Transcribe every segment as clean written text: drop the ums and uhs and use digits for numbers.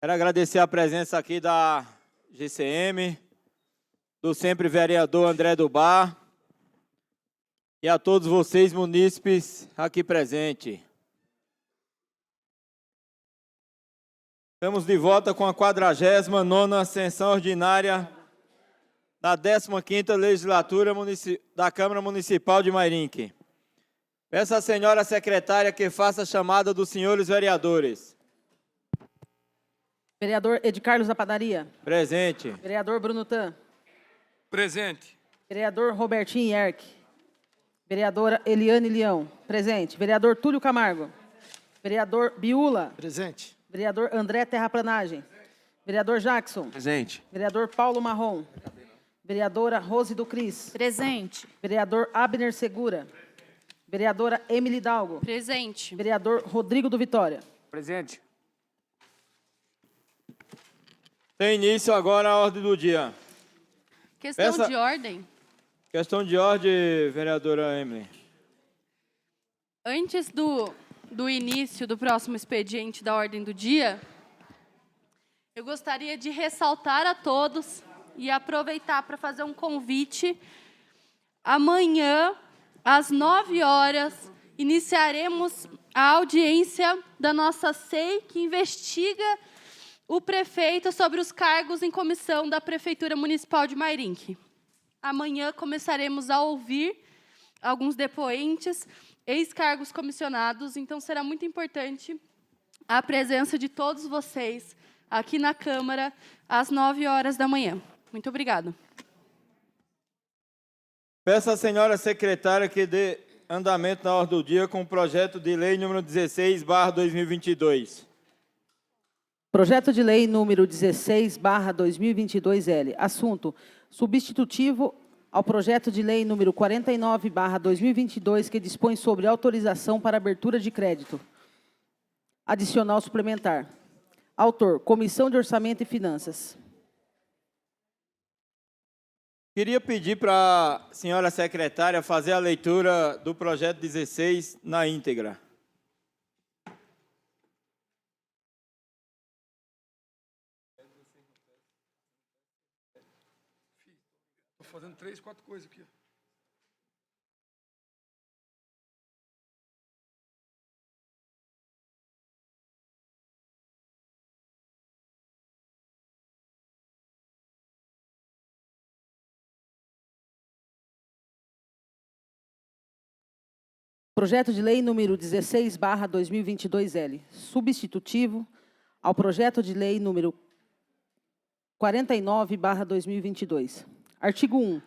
Quero agradecer a presença aqui da GCM, do sempre vereador André do Bar e a todos vocês, munícipes, aqui presentes. Estamos de volta com a 49ª sessão ordinária da 15ª Legislatura da Câmara Municipal de Mairinque. Peço à senhora secretária que faça a chamada dos senhores vereadores. Vereador Edcarlos da Padaria. Presente. Vereador Bruno Tan. Presente. Vereador Robertinho Yerck. Vereadora Eliane Leão. Presente. Vereador Túlio Camargo. Vereador Biula. Presente. Vereador André Terraplanagem. Vereador Jackson. Presente. Vereador Paulo Marrom. Vereadora Rose do Cris. Presente. Vereador Abner Segura. Vereadora Emily Dalgo. Presente. Vereador Rodrigo do Vitória. Presente. Tem início agora a ordem do dia. Questão de ordem. Questão de ordem, vereadora Emily. Antes do início do próximo expediente da ordem do dia, eu gostaria de ressaltar a todos e aproveitar para fazer um convite. Amanhã, às 9 horas, iniciaremos a audiência da nossa SEI, que investiga o prefeito sobre os cargos em comissão da Prefeitura Municipal de Mairinque. Amanhã começaremos a ouvir alguns depoentes, ex-cargos comissionados, então será muito importante a presença de todos vocês aqui na Câmara às 9 horas da manhã. Muito obrigada. Peço à senhora secretária que dê andamento na ordem do dia com o projeto de lei número 16/2022. Projeto de lei número 16/2022L. Assunto: substitutivo ao projeto de lei número 49/2022, que dispõe sobre autorização para abertura de crédito. Adicional suplementar. Autor: Comissão de Orçamento e Finanças. Queria pedir para a senhora secretária fazer a leitura do projeto 16 na íntegra. Estou fazendo 3, 4 coisas aqui. Projeto de lei número 16/2022L. Substitutivo ao projeto de lei número 49/2022. Artigo 1.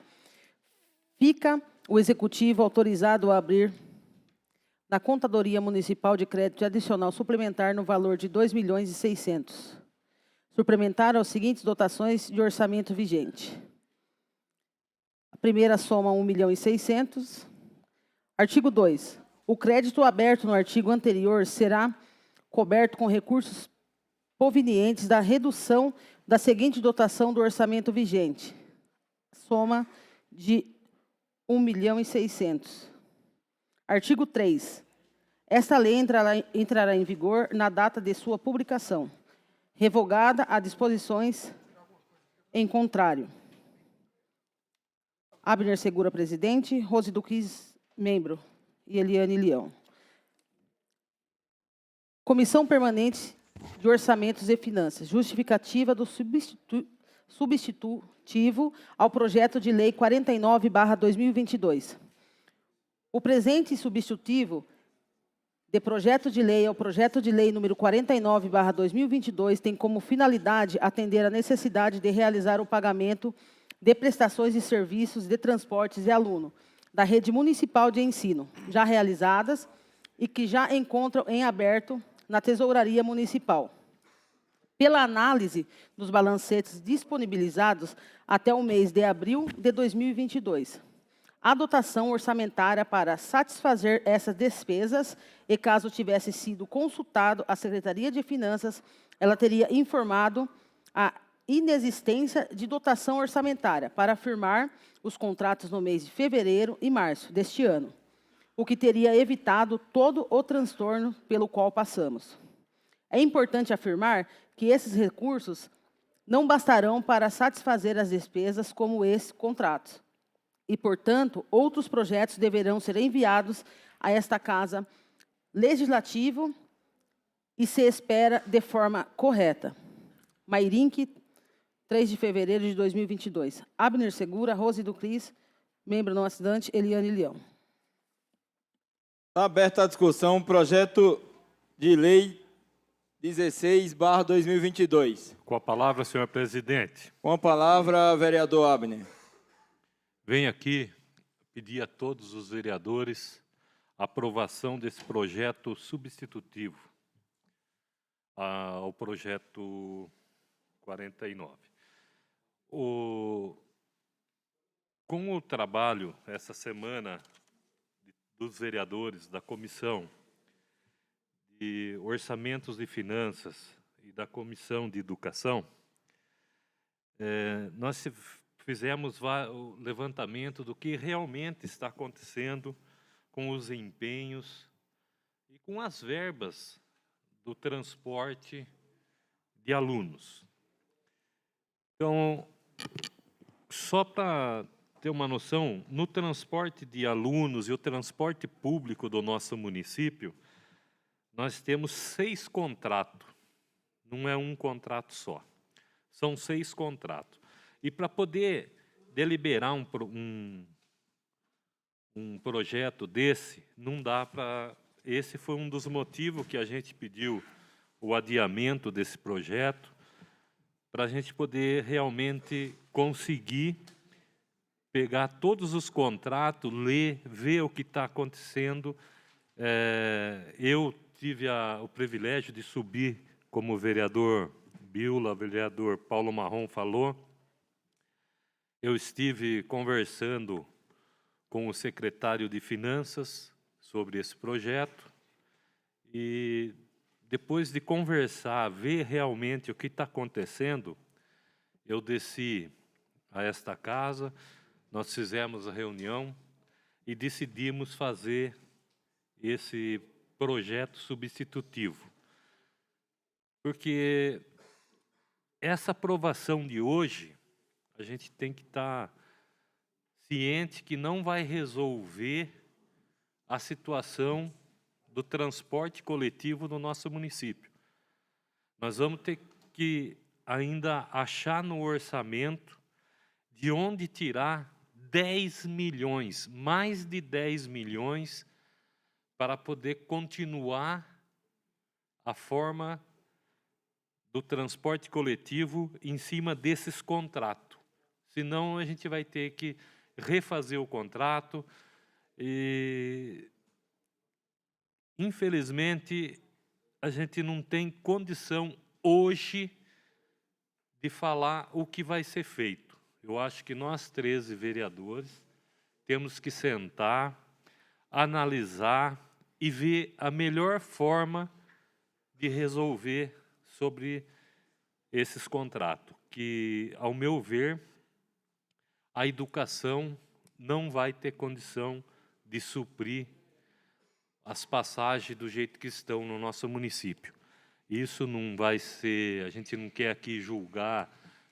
Fica o Executivo autorizado a abrir na Contadoria Municipal de Crédito Adicional Suplementar no valor de R$ 2.600.000. Suplementar aos seguintes dotações de orçamento vigente. A primeira soma R$ 1.600.000. Artigo 2. O crédito aberto no artigo anterior será coberto com recursos provenientes da redução da seguinte dotação do orçamento vigente. Soma de R$ 1.600.000. Artigo 3. Esta lei entrará em vigor na data de sua publicação, revogada a disposições em contrário. Abner Segura, presidente. Rose do Cris, membro. E Eliane Leão. Comissão Permanente de Orçamentos e Finanças. Justificativa do substitutivo ao projeto de lei 49/2022. O presente substitutivo de projeto de lei ao projeto de lei número 49/2022 tem como finalidade atender à necessidade de realizar o pagamento de prestações de serviços de transportes de aluno da rede municipal de ensino, já realizadas e que já encontram em aberto na Tesouraria Municipal. Pela análise dos balancetes disponibilizados até o mês de abril de 2022, a dotação orçamentária para satisfazer essas despesas, e caso tivesse sido consultado a Secretaria de Finanças, ela teria informado a inexistência de dotação orçamentária para firmar os contratos no mês de fevereiro e março deste ano, o que teria evitado todo o transtorno pelo qual passamos. É importante afirmar que esses recursos não bastarão para satisfazer as despesas como esse contrato. E, portanto, outros projetos deverão ser enviados a esta Casa Legislativa e se espera de forma correta. Mairinque, 3 de fevereiro de 2022. Abner Segura, Rose do Cris, membro não assinante, Eliane Leão. Está aberta a discussão, projeto de lei 16/2022. Com a palavra, senhor presidente. Com a palavra, vereador Abner. Venho aqui pedir a todos os vereadores a aprovação desse projeto substitutivo ao projeto 49. Com o trabalho, essa semana, dos vereadores da Comissão de Orçamentos e Finanças e da Comissão de Educação, nós fizemos o levantamento do que realmente está acontecendo com os empenhos e com as verbas do transporte de alunos. Então, só para ter uma noção, no transporte de alunos e o transporte público do nosso município, nós temos 6 contratos, não é um contrato só, são 6 contratos. E para poder deliberar um projeto desse, não dá para... Esse foi um dos motivos que a gente pediu o adiamento desse projeto, para a gente poder realmente conseguir pegar todos os contratos, ler, ver o que está acontecendo. Eu tive o privilégio de subir, como o vereador Biola, o vereador Paulo Marrom falou. Eu estive conversando com o secretário de Finanças sobre esse projeto e, depois de conversar, ver realmente o que está acontecendo, eu desci a esta casa, nós fizemos a reunião e decidimos fazer esse projeto substitutivo. Porque essa aprovação de hoje, a gente tem que estar ciente que não vai resolver a situação do transporte coletivo no nosso município. Nós vamos ter que ainda achar no orçamento de onde tirar 10 milhões, mais de 10 milhões, para poder continuar a forma do transporte coletivo em cima desses contratos. Senão, a gente vai ter que refazer o contrato e, infelizmente, a gente não tem condição hoje de falar o que vai ser feito. Eu acho que nós 13 vereadores temos que sentar, analisar e ver a melhor forma de resolver sobre esses contratos, que, ao meu ver, a educação não vai ter condição de suprir as passagens do jeito que estão no nosso município. Isso não vai ser, a gente não quer aqui julgar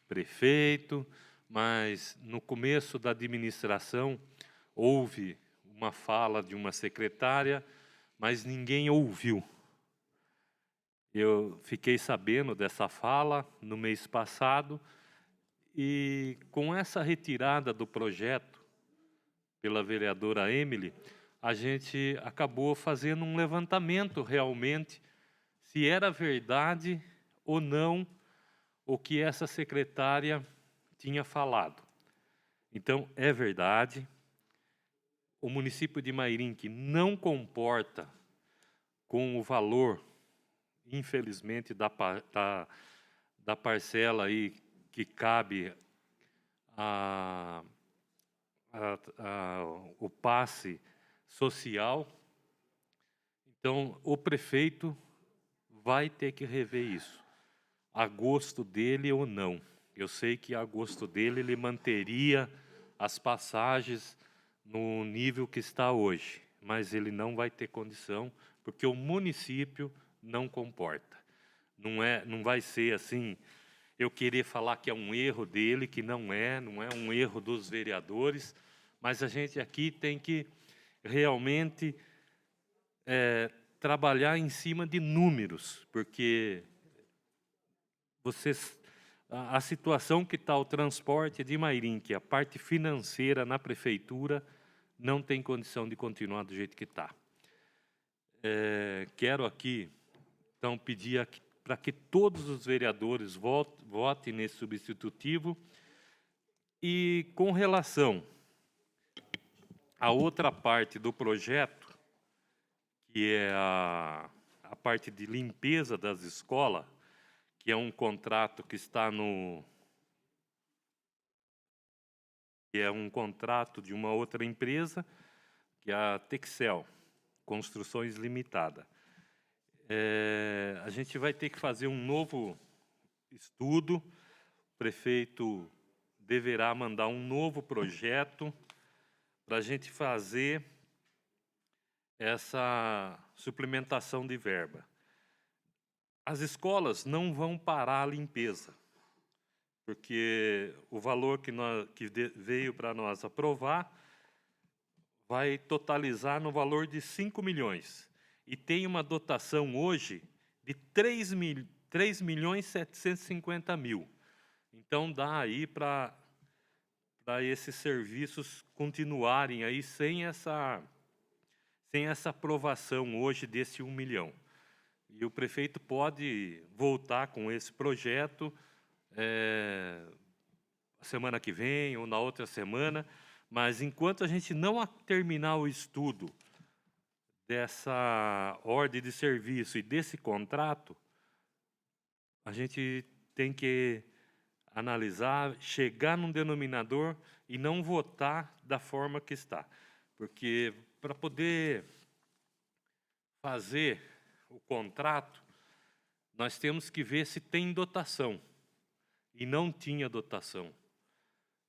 prefeito, mas no começo da administração houve uma fala de uma secretária, mas ninguém ouviu. Eu fiquei sabendo dessa fala no mês passado e, com essa retirada do projeto pela vereadora Emily, a gente acabou fazendo um levantamento realmente se era verdade ou não o que essa secretária tinha falado. Então, é verdade, o município de Mairinque não comporta com o valor, infelizmente, da parcela aí que cabe o passe social. Então, o prefeito vai ter que rever isso, a gosto dele ou não. Eu sei que a gosto dele ele manteria as passagens no nível que está hoje, mas ele não vai ter condição, porque o município não comporta. não vai ser assim, eu querer falar que é um erro dele, que não é um erro dos vereadores, mas a gente aqui tem que realmente trabalhar em cima de números, porque a situação que está o transporte de Mairinque, a parte financeira na prefeitura, não tem condição de continuar do jeito que está. Quero aqui, então, pedir para que todos os vereadores votem nesse substitutivo. E com relação à outra parte do projeto, que é a parte de limpeza das escolas, que é um contrato que está que é um contrato de uma outra empresa, que é a Texel, Construções Limitada. A gente vai ter que fazer um novo estudo, o prefeito deverá mandar um novo projeto para a gente fazer essa suplementação de verba. As escolas não vão parar a limpeza, porque o valor que veio para nós aprovar vai totalizar no valor de 5 milhões. E tem uma dotação hoje de 3.750.000. Então, dá aí para esses serviços continuarem aí sem essa aprovação hoje desse 1 milhão. E o prefeito pode voltar com esse projeto semana que vem ou na outra semana, mas enquanto a gente não terminar o estudo dessa ordem de serviço e desse contrato, a gente tem que analisar, chegar num denominador e não votar da forma que está. Porque para poder fazer o contrato, nós temos que ver se tem dotação. E não tinha dotação.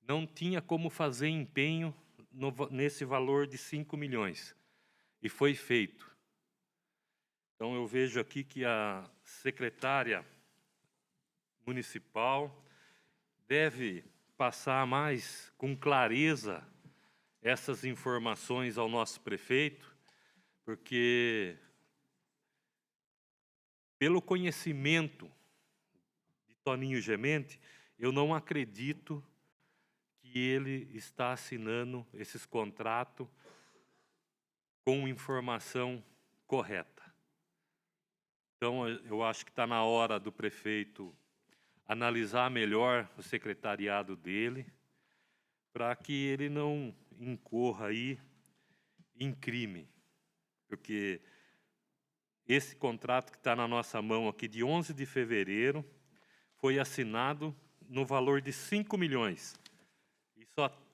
Não tinha como fazer empenho nesse valor de 5 milhões. E foi feito. Então, eu vejo aqui que a secretária municipal deve passar mais com clareza essas informações ao nosso prefeito, porque, pelo conhecimento de Toninho Gemente, eu não acredito que ele está assinando esses contratos com informação correta. Então, eu acho que está na hora do prefeito analisar melhor o secretariado dele, para que ele não incorra aí em crime. Porque esse contrato que está na nossa mão aqui, de 11 de fevereiro, foi assinado no valor de 5 milhões. E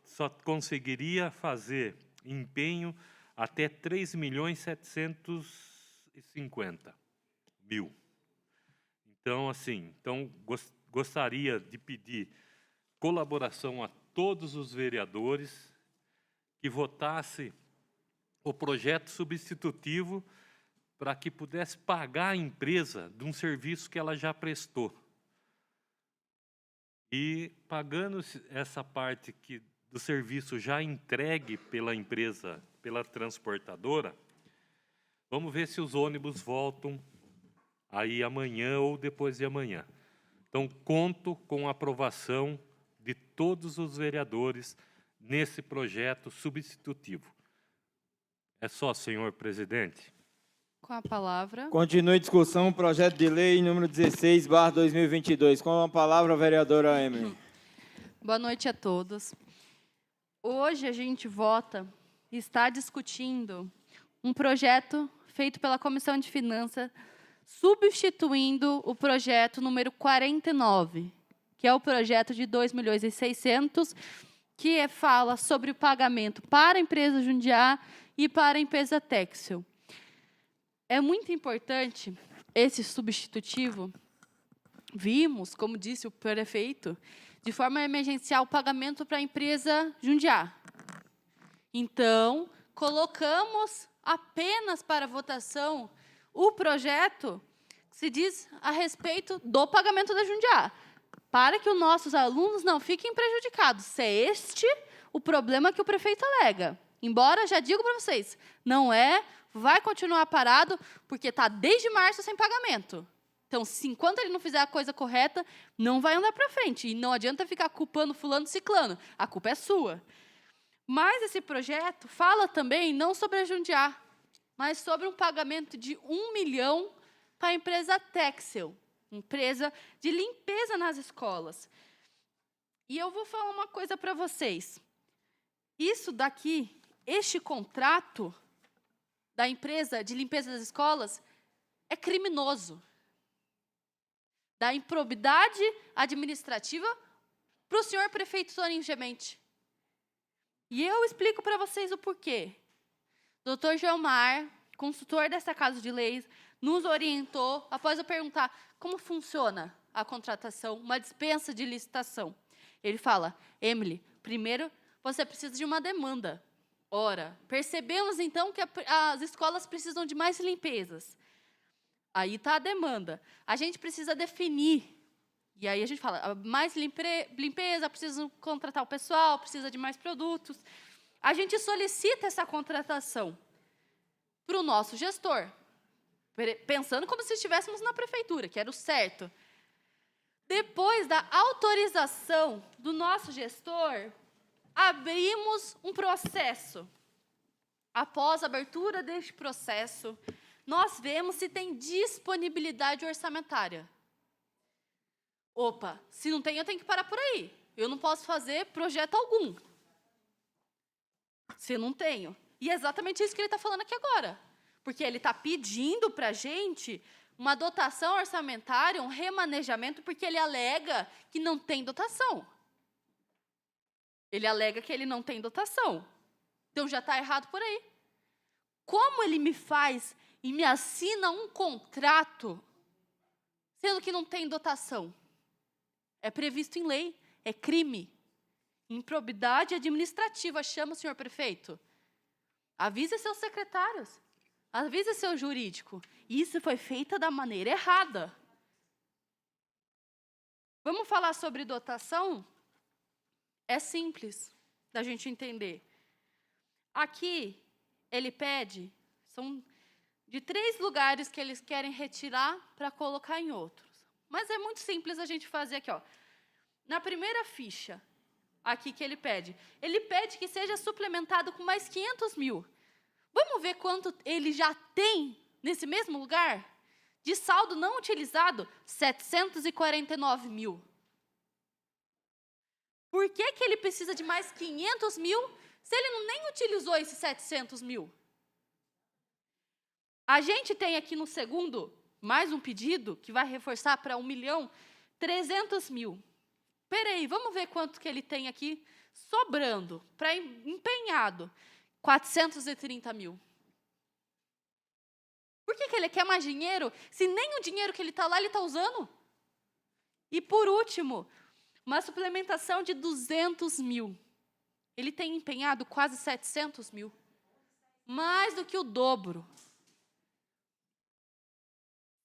só conseguiria fazer empenho até 3.750.000. Então, assim, gostaria de pedir colaboração a todos os vereadores que votassem o projeto substitutivo para que pudesse pagar a empresa de um serviço que ela já prestou. E pagando essa parte do serviço já entregue pela empresa, pela transportadora, vamos ver se os ônibus voltam aí amanhã ou depois de amanhã. Então, conto com a aprovação de todos os vereadores nesse projeto substitutivo. É só, senhor presidente. Com a palavra. Continue a discussão, projeto de lei número 16/2022. Com a palavra, a vereadora Emily. Boa noite a todos. Hoje a gente está discutindo um projeto feito pela Comissão de Finanças, substituindo o projeto número 49, que é o projeto de 2.600.000, que fala sobre o pagamento para a empresa Jundiá e para a empresa Texel. É muito importante esse substitutivo. Vimos, como disse o prefeito, de forma emergencial o pagamento para a empresa Jundiá. Então, colocamos apenas para votação o projeto se diz a respeito do pagamento da Jundiaí, para que os nossos alunos não fiquem prejudicados. Se é este o problema que o prefeito alega. Embora, já digo para vocês, não é, vai continuar parado, porque está desde março sem pagamento. Então, enquanto ele não fizer a coisa correta, não vai andar para frente. E não adianta ficar culpando fulano e ciclano. A culpa é sua. Mas esse projeto fala também não sobre a Jundiaí, mas sobre um pagamento de 1 milhão para a empresa Texel, empresa de limpeza nas escolas. E eu vou falar uma coisa para vocês. Isso daqui, este contrato da empresa de limpeza das escolas é criminoso. Da improbidade administrativa para o senhor prefeito Toninho Gemente. E eu explico para vocês o porquê. Doutor Gelmar, consultor dessa Casa de Leis, nos orientou, após eu perguntar como funciona a contratação, uma dispensa de licitação. Ele fala, Emily, primeiro você precisa de uma demanda. Ora, percebemos então que as escolas precisam de mais limpezas. Aí está a demanda. A gente precisa definir. E aí a gente fala, mais limpeza, precisa contratar o pessoal, precisa de mais produtos. A gente solicita essa contratação para o nosso gestor, pensando como se estivéssemos na prefeitura, que era o certo. Depois da autorização do nosso gestor, abrimos um processo. Após a abertura deste processo, nós vemos se tem disponibilidade orçamentária. Opa, se não tem, eu tenho que parar por aí. Eu não posso fazer projeto algum. Se não tenho. E é exatamente isso que ele está falando aqui agora. Porque ele está pedindo para a gente uma dotação orçamentária, um remanejamento, porque ele alega que não tem dotação. Ele alega que ele não tem dotação. Então, já está errado por aí. Como ele me faz e me assina um contrato, sendo que não tem dotação? É previsto em lei, é crime. Improbidade administrativa, chama o senhor prefeito. Avise seus secretários, avise seu jurídico. Isso foi feito da maneira errada. Vamos falar sobre dotação? É simples da gente entender. Aqui, ele pede, são de 3 lugares que eles querem retirar para colocar em outros. Mas é muito simples a gente fazer aqui, ó. Na primeira ficha, aqui que ele pede que seja suplementado com mais 500 mil. Vamos ver quanto ele já tem nesse mesmo lugar? De saldo não utilizado, 749 mil. Por que que ele precisa de mais 500 mil se ele nem utilizou esses 700 mil? A gente tem aqui no segundo mais um pedido que vai reforçar para 1.300.000. Peraí, vamos ver quanto que ele tem aqui sobrando, para empenhado, 430 mil. Por que que ele quer mais dinheiro, se nem o dinheiro que ele está lá, ele está usando? E, por último, uma suplementação de 200 mil. Ele tem empenhado quase 700 mil. Mais do que o dobro.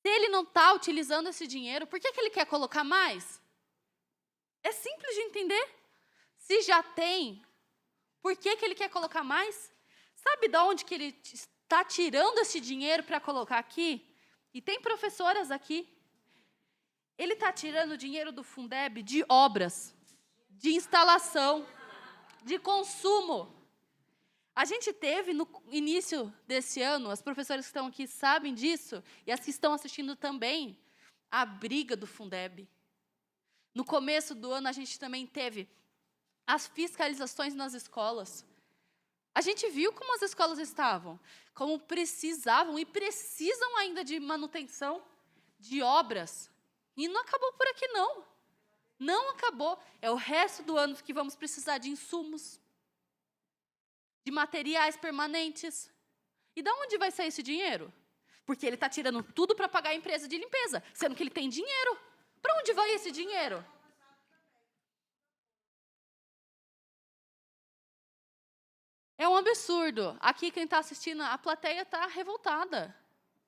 Se ele não está utilizando esse dinheiro, por que que ele quer colocar mais? É simples de entender. Se já tem, por que que ele quer colocar mais? Sabe de onde que ele está tirando esse dinheiro para colocar aqui? E tem professoras aqui. Ele está tirando dinheiro do Fundeb de obras, de instalação, de consumo. A gente teve, no início desse ano, as professoras que estão aqui sabem disso, e as que estão assistindo também, a briga do Fundeb. No começo do ano, a gente também teve as fiscalizações nas escolas. A gente viu como as escolas estavam, como precisavam e precisam ainda de manutenção, de obras. E não acabou por aqui, não. Não acabou. É o resto do ano que vamos precisar de insumos, de materiais permanentes. E de onde vai sair esse dinheiro? Porque ele está tirando tudo para pagar a empresa de limpeza, sendo que ele tem dinheiro. Para onde vai esse dinheiro? É um absurdo. Aqui, quem está assistindo, a plateia está revoltada.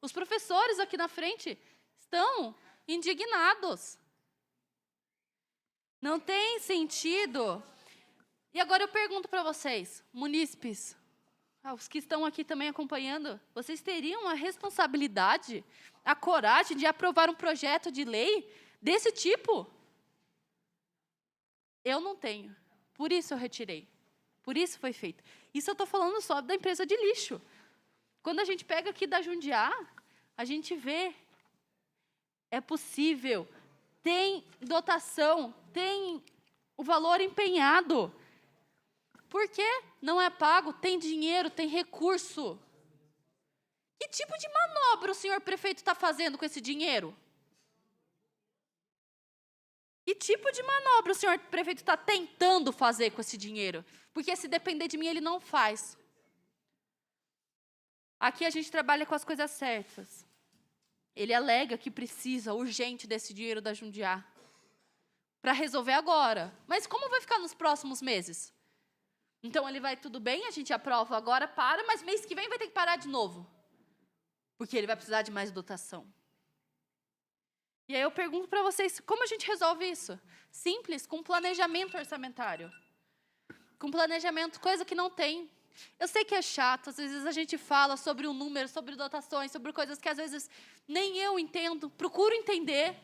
Os professores aqui na frente estão indignados. Não tem sentido. E agora eu pergunto para vocês, munícipes, os que estão aqui também acompanhando, vocês teriam a responsabilidade, a coragem de aprovar um projeto de lei desse tipo? Eu não tenho. Por isso eu retirei. Por isso foi feito. Isso eu estou falando só da empresa de lixo. Quando a gente pega aqui da Jundiá, a gente vê, é possível, tem dotação, tem o valor empenhado. Por que não é pago? Tem dinheiro, tem recurso. Que tipo de manobra o senhor prefeito está fazendo com esse dinheiro? Que tipo de manobra o senhor prefeito está tentando fazer com esse dinheiro? Porque se depender de mim, ele não faz. Aqui a gente trabalha com as coisas certas. Ele alega que precisa urgente desse dinheiro da Jundiá para resolver agora. Mas como vai ficar nos próximos meses? Então ele vai, tudo bem, a gente aprova agora, mas mês que vem vai ter que parar de novo. Porque ele vai precisar de mais dotação. E aí eu pergunto para vocês, como a gente resolve isso? Simples, com planejamento orçamentário. Com planejamento, coisa que não tem. Eu sei que é chato, às vezes a gente fala sobre um número, sobre dotações, sobre coisas que às vezes nem eu entendo, procuro entender.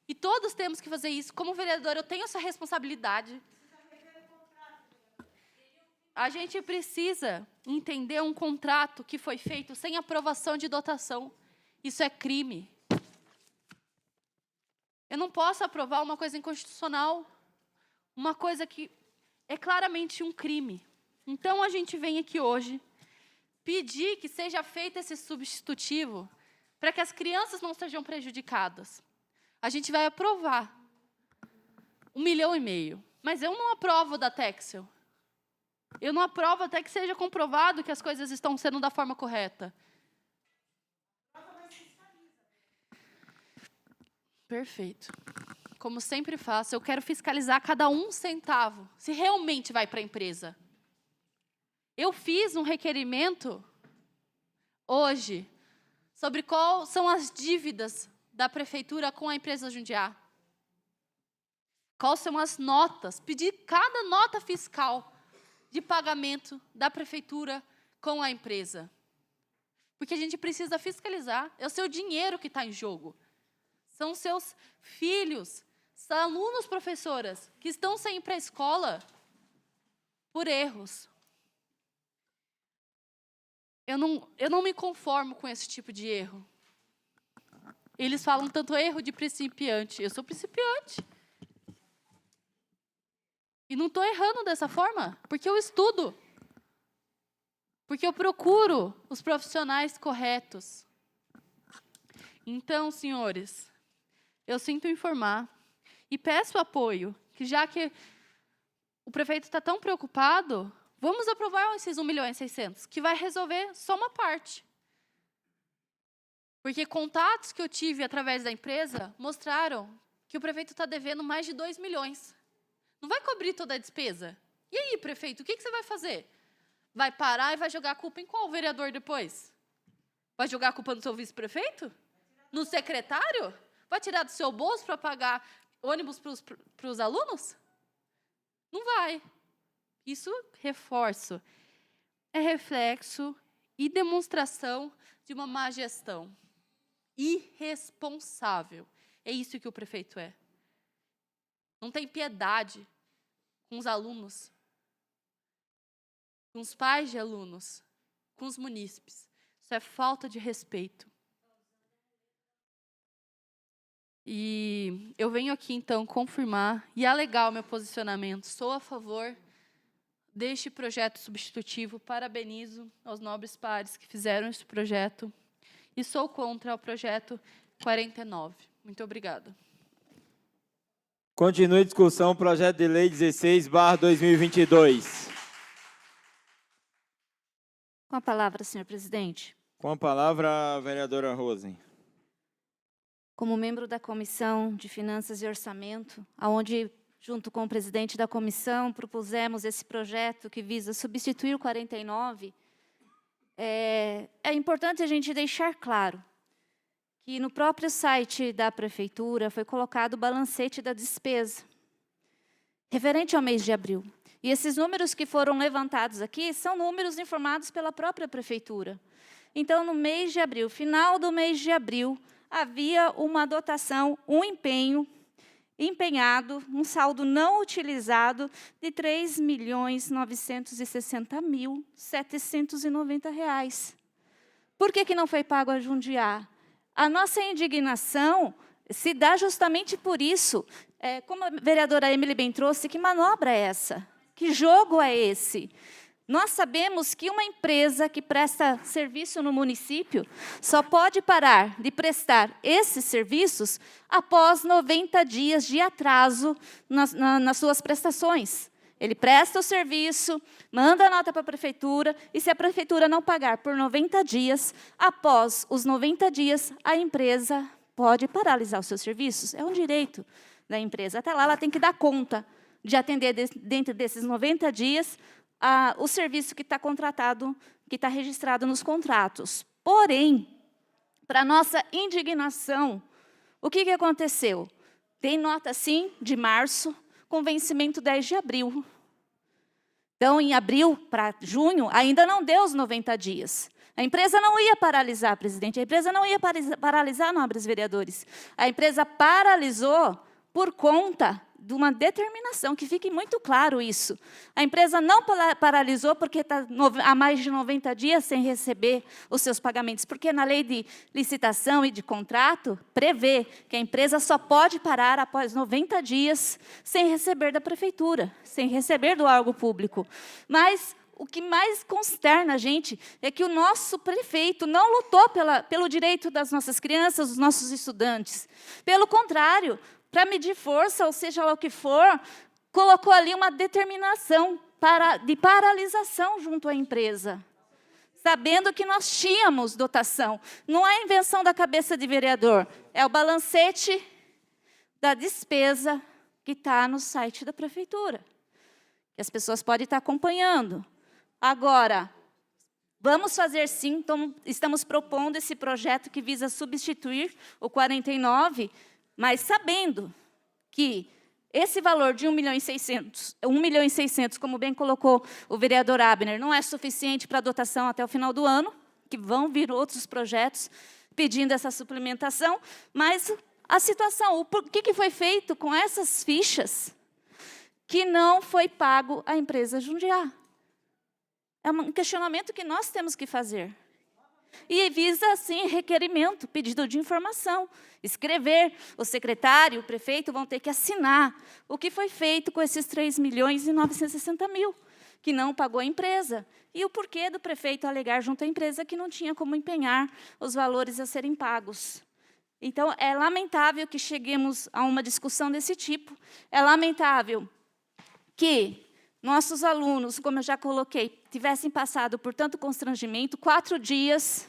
E todos temos que fazer isso. Como vereador, eu tenho essa responsabilidade. A gente precisa entender um contrato que foi feito sem aprovação de dotação. Isso é crime. Eu não posso aprovar uma coisa inconstitucional, uma coisa que é claramente um crime. Então, a gente vem aqui hoje pedir que seja feito esse substitutivo para que as crianças não sejam prejudicadas. A gente vai aprovar 1,5 milhão, mas eu não aprovo da Texel. Eu não aprovo até que seja comprovado que as coisas estão sendo da forma correta. Perfeito. Como sempre faço, eu quero fiscalizar cada centavo, se realmente vai para a empresa. Eu fiz um requerimento hoje sobre quais são as dívidas da prefeitura com a empresa Jundiá. Quais são as notas, pedi cada nota fiscal de pagamento da prefeitura com a empresa. Porque a gente precisa fiscalizar, é o seu dinheiro que está em jogo. São seus filhos, são alunos, professoras, que estão sem ir para a escola por erros. Eu não me conformo com esse tipo de erro. Eles falam tanto erro de principiante. Eu sou principiante. E não estou errando dessa forma, porque eu estudo. Porque eu procuro os profissionais corretos. Então, senhores, eu sinto informar e peço apoio, que já que o prefeito está tão preocupado, vamos aprovar esses 1.600.000, que vai resolver só uma parte. Porque contatos que eu tive através da empresa mostraram que o prefeito está devendo mais de 2 milhões. Não vai cobrir toda a despesa? E aí, prefeito, o que você vai fazer? Vai parar e vai jogar a culpa em qual vereador depois? Vai jogar a culpa no seu vice-prefeito? No secretário? Vai tirar do seu bolso para pagar ônibus para os alunos? Não vai. Isso, reforço, é reflexo e demonstração de uma má gestão. Irresponsável. É isso que o prefeito é. Não tem piedade com os alunos, com os pais de alunos, com os munícipes. Isso é falta de respeito. E eu venho aqui, então, confirmar e alegar o meu posicionamento. Sou a favor deste projeto substitutivo. Parabenizo aos nobres pares que fizeram esse projeto. E sou contra o projeto 49. Muito obrigada. Continue a discussão, projeto de lei 16/2022. Com a palavra, senhor presidente. Com a palavra, a vereadora Rosen. Como membro da Comissão de Finanças e Orçamento, onde, junto com o presidente da comissão, propusemos esse projeto que visa substituir o 49, é importante a gente deixar claro que no próprio site da Prefeitura foi colocado o balancete da despesa, referente ao mês de abril. E esses números que foram levantados aqui são números informados pela própria Prefeitura. Então, no mês de abril, final do mês de abril, havia uma dotação, um empenhado, um saldo não utilizado de R$ 3.960.790. Por que não foi pago a Jundiá? A nossa indignação se dá justamente por isso. Como a vereadora Emily bem trouxe, que manobra é essa? Que jogo é esse? Nós sabemos que uma empresa que presta serviço no município só pode parar de prestar esses serviços após 90 dias de atraso nas suas prestações. Ele presta o serviço, manda a nota para a prefeitura, e se a prefeitura não pagar por 90 dias, após os 90 dias, a empresa pode paralisar os seus serviços. É um direito da empresa. Até lá, ela tem que dar conta de atender, dentro desses 90 dias, o serviço que está contratado, que está registrado nos contratos. Porém, para nossa indignação, o que aconteceu? Tem nota, sim, de março, com vencimento 10 de abril. Então, em abril para junho, ainda não deu os 90 dias. A empresa não ia paralisar, presidente. A empresa não ia paralisar, nobres vereadores. A empresa paralisou por conta de uma determinação, que fique muito claro isso. A empresa não paralisou porque está há mais de 90 dias sem receber os seus pagamentos, porque na lei de licitação e de contrato prevê que a empresa só pode parar após 90 dias sem receber da prefeitura, sem receber do órgão público. Mas o que mais consterna a gente é que o nosso prefeito não lutou pelo direito das nossas crianças, dos nossos estudantes. Pelo contrário, para medir força, ou seja lá o que for, colocou ali uma determinação de paralisação junto à empresa, sabendo que nós tínhamos dotação. Não é invenção da cabeça de vereador, é o balancete da despesa que está no site da prefeitura, que as pessoas podem estar acompanhando. Agora, vamos fazer sim, então, estamos propondo esse projeto que visa substituir o 49, mas sabendo que esse valor de 1.600.000, como bem colocou o vereador Abner, não é suficiente para a dotação até o final do ano, que vão vir outros projetos pedindo essa suplementação, mas a situação, o que foi feito com essas fichas que não foi pago à empresa Jundiá? É um questionamento que nós temos que fazer. E visa, sim, requerimento, pedido de informação. Escrever, o secretário, o prefeito vão ter que assinar o que foi feito com esses 3.960.000, que não pagou a empresa. E o porquê do prefeito alegar junto à empresa que não tinha como empenhar os valores a serem pagos. Então, é lamentável que cheguemos a uma discussão desse tipo. É lamentável que nossos alunos, como eu já coloquei, tivessem passado por tanto constrangimento, 4 dias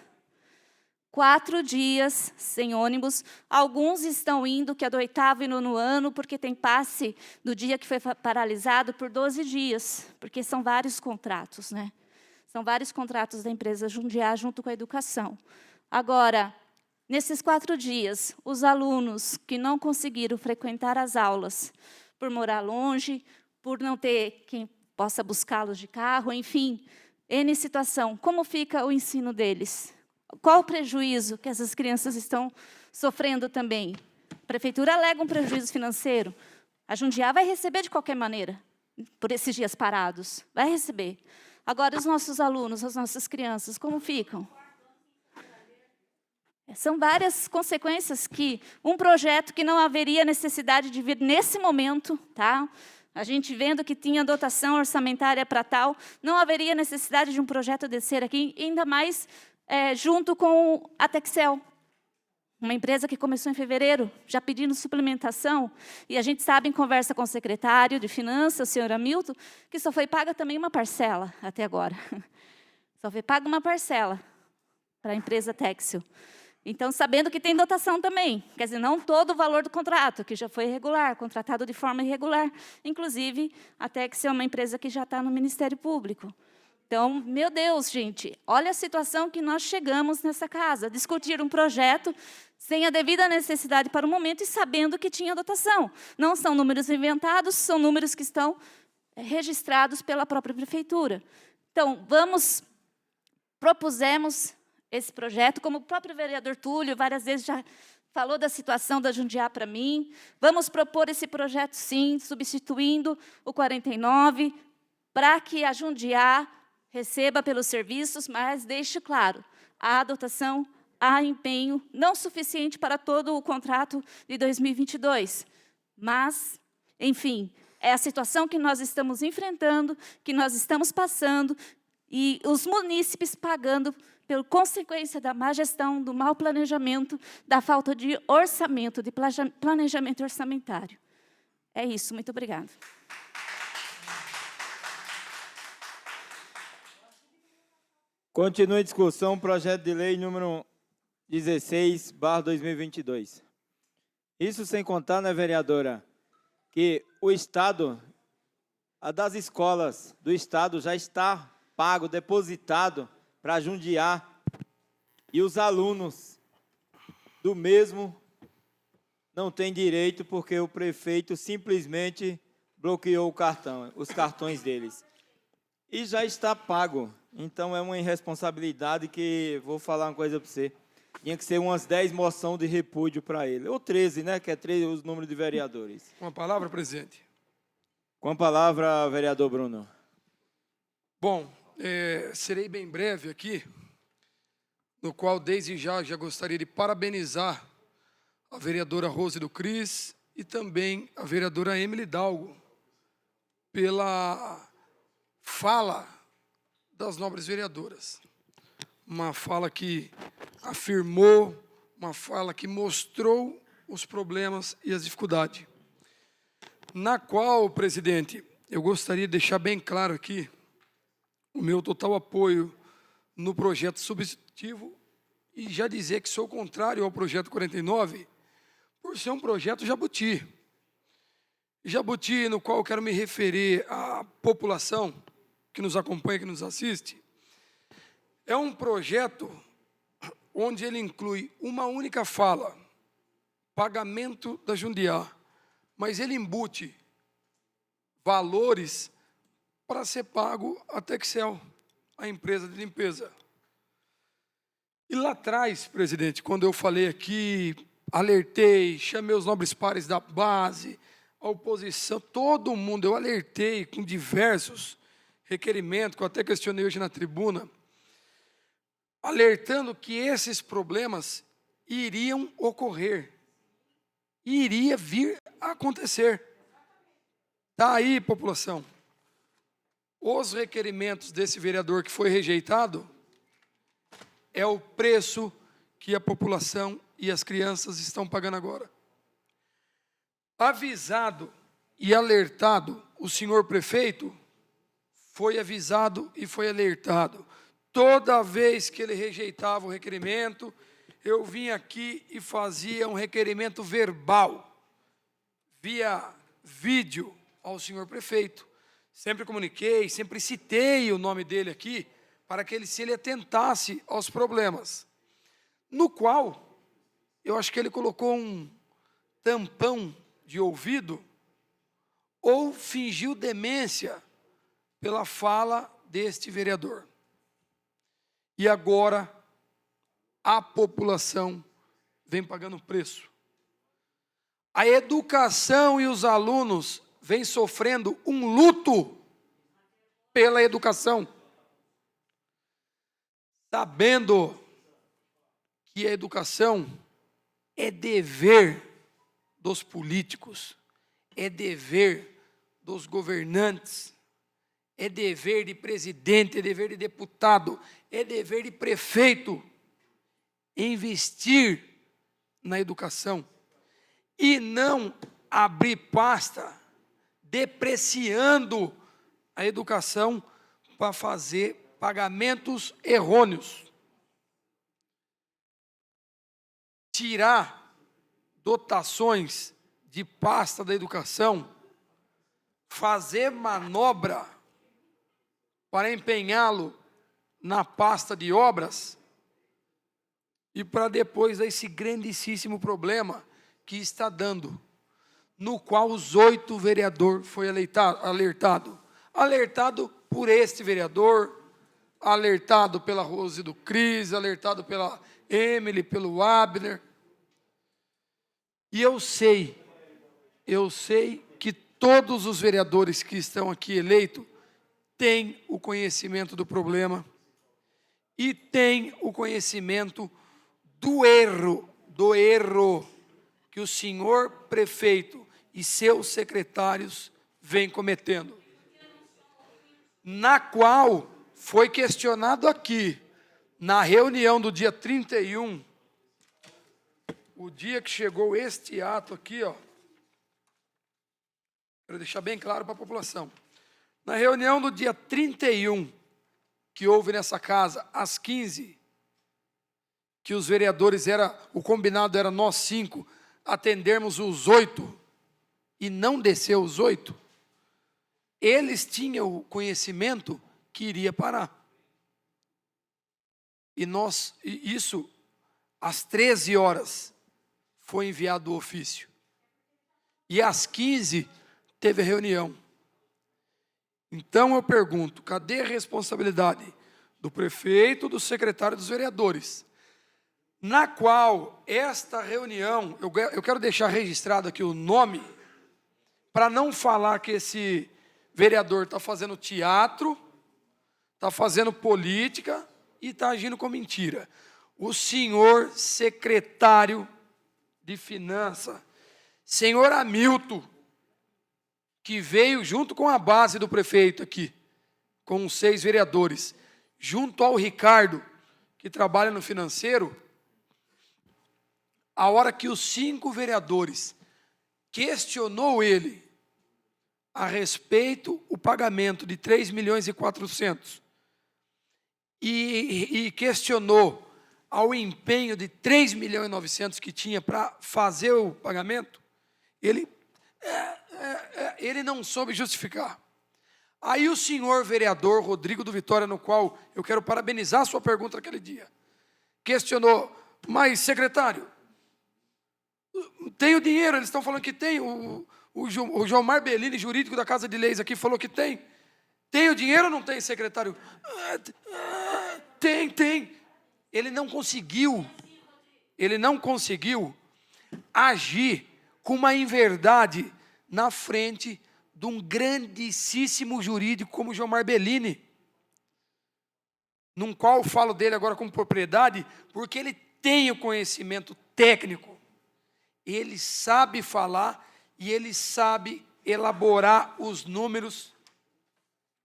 sem ônibus. Alguns estão indo, que é do 8º e 9º ano, porque tem passe do dia que foi paralisado por 12 dias, porque são vários contratos, né? São vários contratos da empresa Jundiá junto com a educação. Agora, nesses 4 dias, os alunos que não conseguiram frequentar as aulas, por morar longe, por não ter quem possa buscá-los de carro, enfim, N situação. Como fica o ensino deles? Qual o prejuízo que essas crianças estão sofrendo também? A prefeitura alega um prejuízo financeiro. A Jundiá vai receber de qualquer maneira, por esses dias parados. Vai receber. Agora, os nossos alunos, as nossas crianças, como ficam? São várias consequências que um projeto que não haveria necessidade de vir nesse momento, tá? A gente vendo que tinha dotação orçamentária para tal, não haveria necessidade de um projeto descer aqui, ainda mais junto com a Texel, uma empresa que começou em fevereiro, já pedindo suplementação, e a gente sabe, em conversa com o secretário de Finanças, o senhor Hamilton, que só foi paga também uma parcela até agora. Só foi paga uma parcela para a empresa Texel. Então, sabendo que tem dotação também, quer dizer, não todo o valor do contrato, que já foi irregular, contratado de forma irregular. Inclusive, a Texel é uma empresa que já está no Ministério Público. Então, meu Deus, gente, olha a situação que nós chegamos nessa casa. Discutir um projeto sem a devida necessidade para o momento e sabendo que tinha dotação. Não são números inventados, são números que estão registrados pela própria prefeitura. Então, propusemos esse projeto, como o próprio vereador Túlio várias vezes já falou da situação da Jundiá para mim. Vamos propor esse projeto, sim, substituindo o 49, para que a Jundiá receba pelos serviços, mas deixe claro, há dotação, há empenho, não suficiente para todo o contrato de 2022. Mas, enfim, é a situação que nós estamos enfrentando, que nós estamos passando, e os munícipes pagando por consequência da má gestão, do mau planejamento, da falta de orçamento, de planejamento orçamentário. É isso, muito obrigada. Continua em discussão o projeto de lei número 16/2022. Isso sem contar, né, vereadora, que o Estado, a das escolas do Estado já está pago, depositado para Jundiá, e os alunos do mesmo não têm direito porque o prefeito simplesmente bloqueou os cartões deles. E já está pago. Então, é uma irresponsabilidade que, vou falar uma coisa para você, tinha que ser umas 10 moções de repúdio para ele. Ou 13, né, que é 13 os números de vereadores. Com a palavra, presidente. Com a palavra, vereador Bruno. Bom, serei bem breve aqui, no qual, desde já gostaria de parabenizar a vereadora Rose do Cris e também a vereadora Emily Dalgo pela fala das nobres vereadoras. Uma fala que afirmou, uma fala que mostrou os problemas e as dificuldades. Na qual, presidente, eu gostaria de deixar bem claro aqui o meu total apoio no projeto substitutivo e já dizer que sou contrário ao projeto 49, por ser um projeto jabuti. Jabuti, no qual eu quero me referir à população que nos acompanha, que nos assiste, é um projeto onde ele inclui uma única fala, pagamento da Jundiá, mas ele embute valores para ser pago a Texel, a empresa de limpeza. E lá atrás, presidente, quando eu falei aqui, alertei, chamei os nobres pares da base, a oposição, todo mundo, eu alertei com diversos requerimentos, que eu até questionei hoje na tribuna, alertando que esses problemas iriam ocorrer, iria vir a acontecer. Está aí, população. Os requerimentos desse vereador que foi rejeitado é o preço que a população e as crianças estão pagando agora. Avisado e alertado, o senhor prefeito foi avisado e foi alertado. Toda vez que ele rejeitava o requerimento, eu vinha aqui e fazia um requerimento verbal, via vídeo ao senhor prefeito. Sempre comuniquei, sempre citei o nome dele aqui, para que ele se ele atentasse aos problemas. No qual, eu acho que ele colocou um tampão de ouvido, ou fingiu demência pela fala deste vereador. E agora, a população vem pagando preço. A educação e os alunos vêm sofrendo um luto pela educação, sabendo que a educação é dever dos políticos, é dever dos governantes, é dever de presidente, é dever de deputado, é dever de prefeito investir na educação e não abrir pasta depreciando a educação para fazer pagamentos errôneos. Tirar dotações de pasta da educação, fazer manobra para empenhá-lo na pasta de obras, e para depois desse grandíssimo problema que está dando, no qual os 8 vereadores foi alertado por este vereador, alertado pela Rose do Cris, alertado pela Emily, pelo Abner. E eu sei que todos os vereadores que estão aqui eleitos têm o conhecimento do problema e têm o conhecimento do erro que o senhor prefeito e seus secretários vêm cometendo, na qual foi questionado aqui, na reunião do dia 31, o dia que chegou este ato aqui, ó, quero deixar bem claro para a população, na reunião do dia 31, que houve nessa casa, às 15, que os vereadores, o combinado era nós 5, atendermos os 8, e não desceu os 8, eles tinham o conhecimento que iria parar. E isso, às 13 horas, foi enviado o ofício. E às 15, teve a reunião. Então eu pergunto, cadê a responsabilidade do prefeito, do secretário e dos vereadores? Na qual esta reunião, eu quero deixar registrado aqui o nome, para não falar que esse vereador está fazendo teatro, está fazendo política e está agindo com mentira. O senhor secretário de Finanças, senhor Hamilton, que veio junto com a base do prefeito aqui, com os 6 vereadores, junto ao Ricardo, que trabalha no financeiro, a hora que os 5 vereadores questionou ele a respeito o pagamento de 3.400.000 e questionou ao empenho de 3.900.000 que tinha para fazer o pagamento, ele não soube justificar. Aí o senhor vereador Rodrigo do Vitória, no qual eu quero parabenizar a sua pergunta naquele dia, questionou, mas secretário, tem o dinheiro, eles estão falando que tem, o Jomar Bellini, jurídico da Casa de Leis aqui, falou que tem. Tem o dinheiro ou não tem, secretário? Tem. Ele não conseguiu agir com uma inverdade na frente de um grandíssimo jurídico como o Jomar Bellini, num qual eu falo dele agora com propriedade, porque ele tem o conhecimento técnico, ele sabe falar e ele sabe elaborar os números,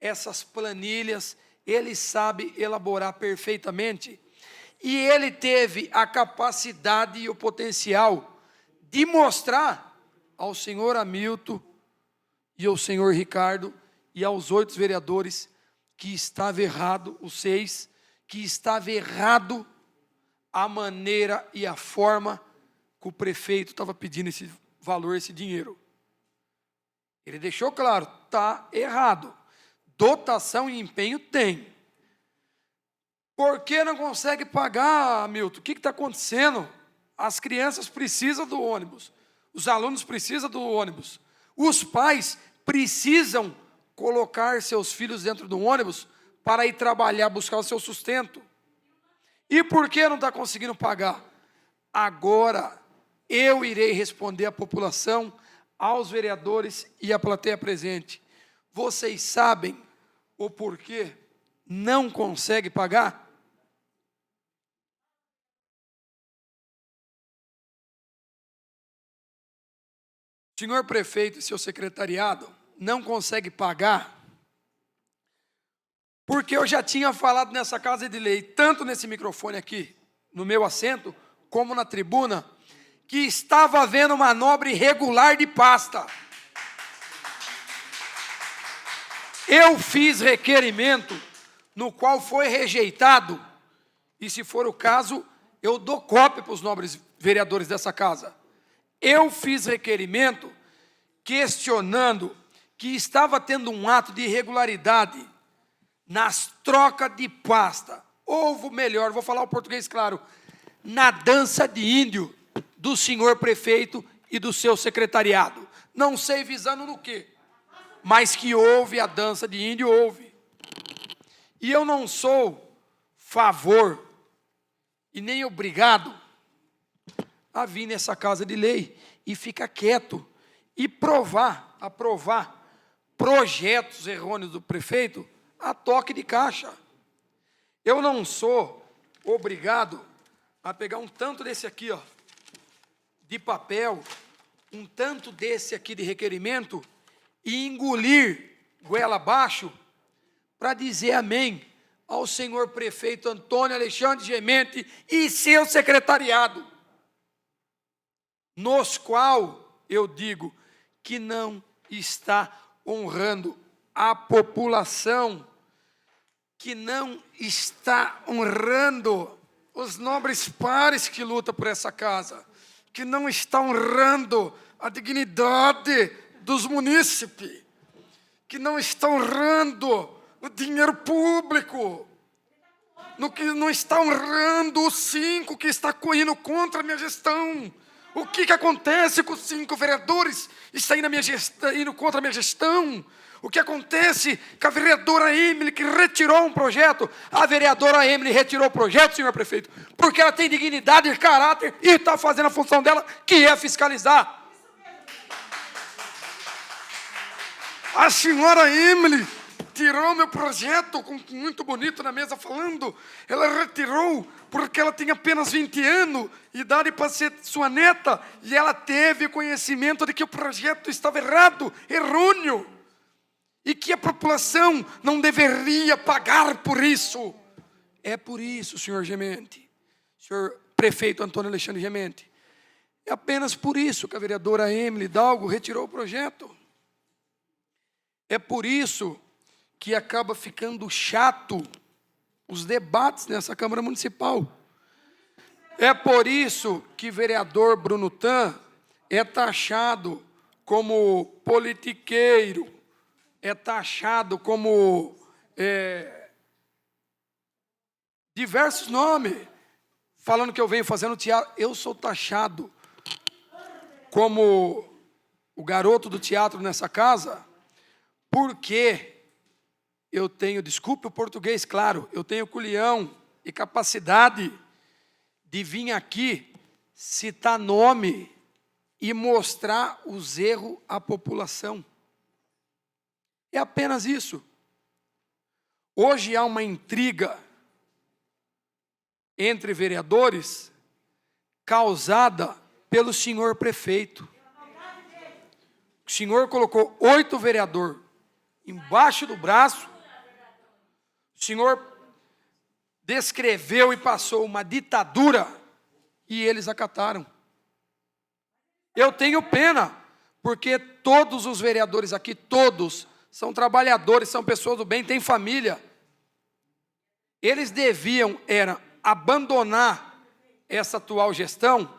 essas planilhas, ele sabe elaborar perfeitamente. E ele teve a capacidade e o potencial de mostrar ao senhor Hamilton e ao senhor Ricardo e aos 8 vereadores que estava errado, os 6, que estava errado a maneira e a forma que o prefeito estava pedindo esse valor, esse dinheiro. Ele deixou claro, está errado. Dotação e empenho tem. Por que não consegue pagar, Hamilton? O que está acontecendo? As crianças precisam do ônibus. Os alunos precisam do ônibus. Os pais precisam colocar seus filhos dentro do ônibus para ir trabalhar, buscar o seu sustento. E por que não está conseguindo pagar? Agora, eu irei responder à população, aos vereadores e à plateia presente. Vocês sabem o porquê não consegue pagar? O senhor prefeito e seu secretariado não consegue pagar porque eu já tinha falado nessa Casa de Lei, tanto nesse microfone aqui, no meu assento, como na tribuna, que estava havendo manobra irregular de pasta. Eu fiz requerimento, no qual foi rejeitado, e se for o caso, eu dou cópia para os nobres vereadores dessa casa. Eu fiz requerimento questionando que estava tendo um ato de irregularidade nas trocas de pasta. Ou melhor, vou falar o português claro, na dança de índio do senhor prefeito e do seu secretariado. Não sei visando no quê, mas que houve a dança de índio, houve. E eu não sou favor e nem obrigado a vir nessa casa de lei e ficar quieto e aprovar projetos errôneos do prefeito a toque de caixa. Eu não sou obrigado a pegar um tanto desse aqui, ó, de papel, um tanto desse aqui de requerimento e engolir goela abaixo para dizer amém ao senhor prefeito Antônio Alexandre Gemente e seu secretariado, nos qual eu digo que não está honrando a população, que não está honrando os nobres pares que lutam por essa casa, que não está honrando a dignidade dos munícipes, que não está honrando o dinheiro público, no que não está honrando os 5 que está indo contra a minha gestão. O que acontece com os 5 vereadores que estão indo contra a minha gestão? O que acontece com a vereadora Emily, que retirou um projeto? A vereadora Emily retirou o projeto, senhor prefeito, porque ela tem dignidade e caráter e está fazendo a função dela, que é fiscalizar. A senhora Emily tirou meu projeto, muito bonito na mesa falando, ela retirou porque ela tinha apenas 20 anos, idade para ser sua neta, e ela teve conhecimento de que o projeto estava errado, errôneo, e que a população não deveria pagar por isso. É por isso, senhor Gemente, senhor prefeito Antônio Alexandre Gemente, é apenas por isso que a vereadora Emily Dalgo retirou o projeto. É por isso que acaba ficando chato os debates nessa Câmara Municipal. É por isso que vereador Bruno Tan é taxado como politiqueiro, é taxado como diversos nomes, falando que eu venho fazendo teatro. Eu sou taxado como o garoto do teatro nessa casa, porque eu tenho, desculpe o português, claro, eu tenho culhão e capacidade de vir aqui, citar nome e mostrar os erros à população. É apenas isso. Hoje há uma intriga entre vereadores causada pelo senhor prefeito. O senhor colocou 8 vereadores embaixo do braço. O senhor descreveu e passou uma ditadura e eles acataram. Eu tenho pena, porque todos os vereadores aqui, todos, são trabalhadores, são pessoas do bem, têm família. Eles deviam abandonar essa atual gestão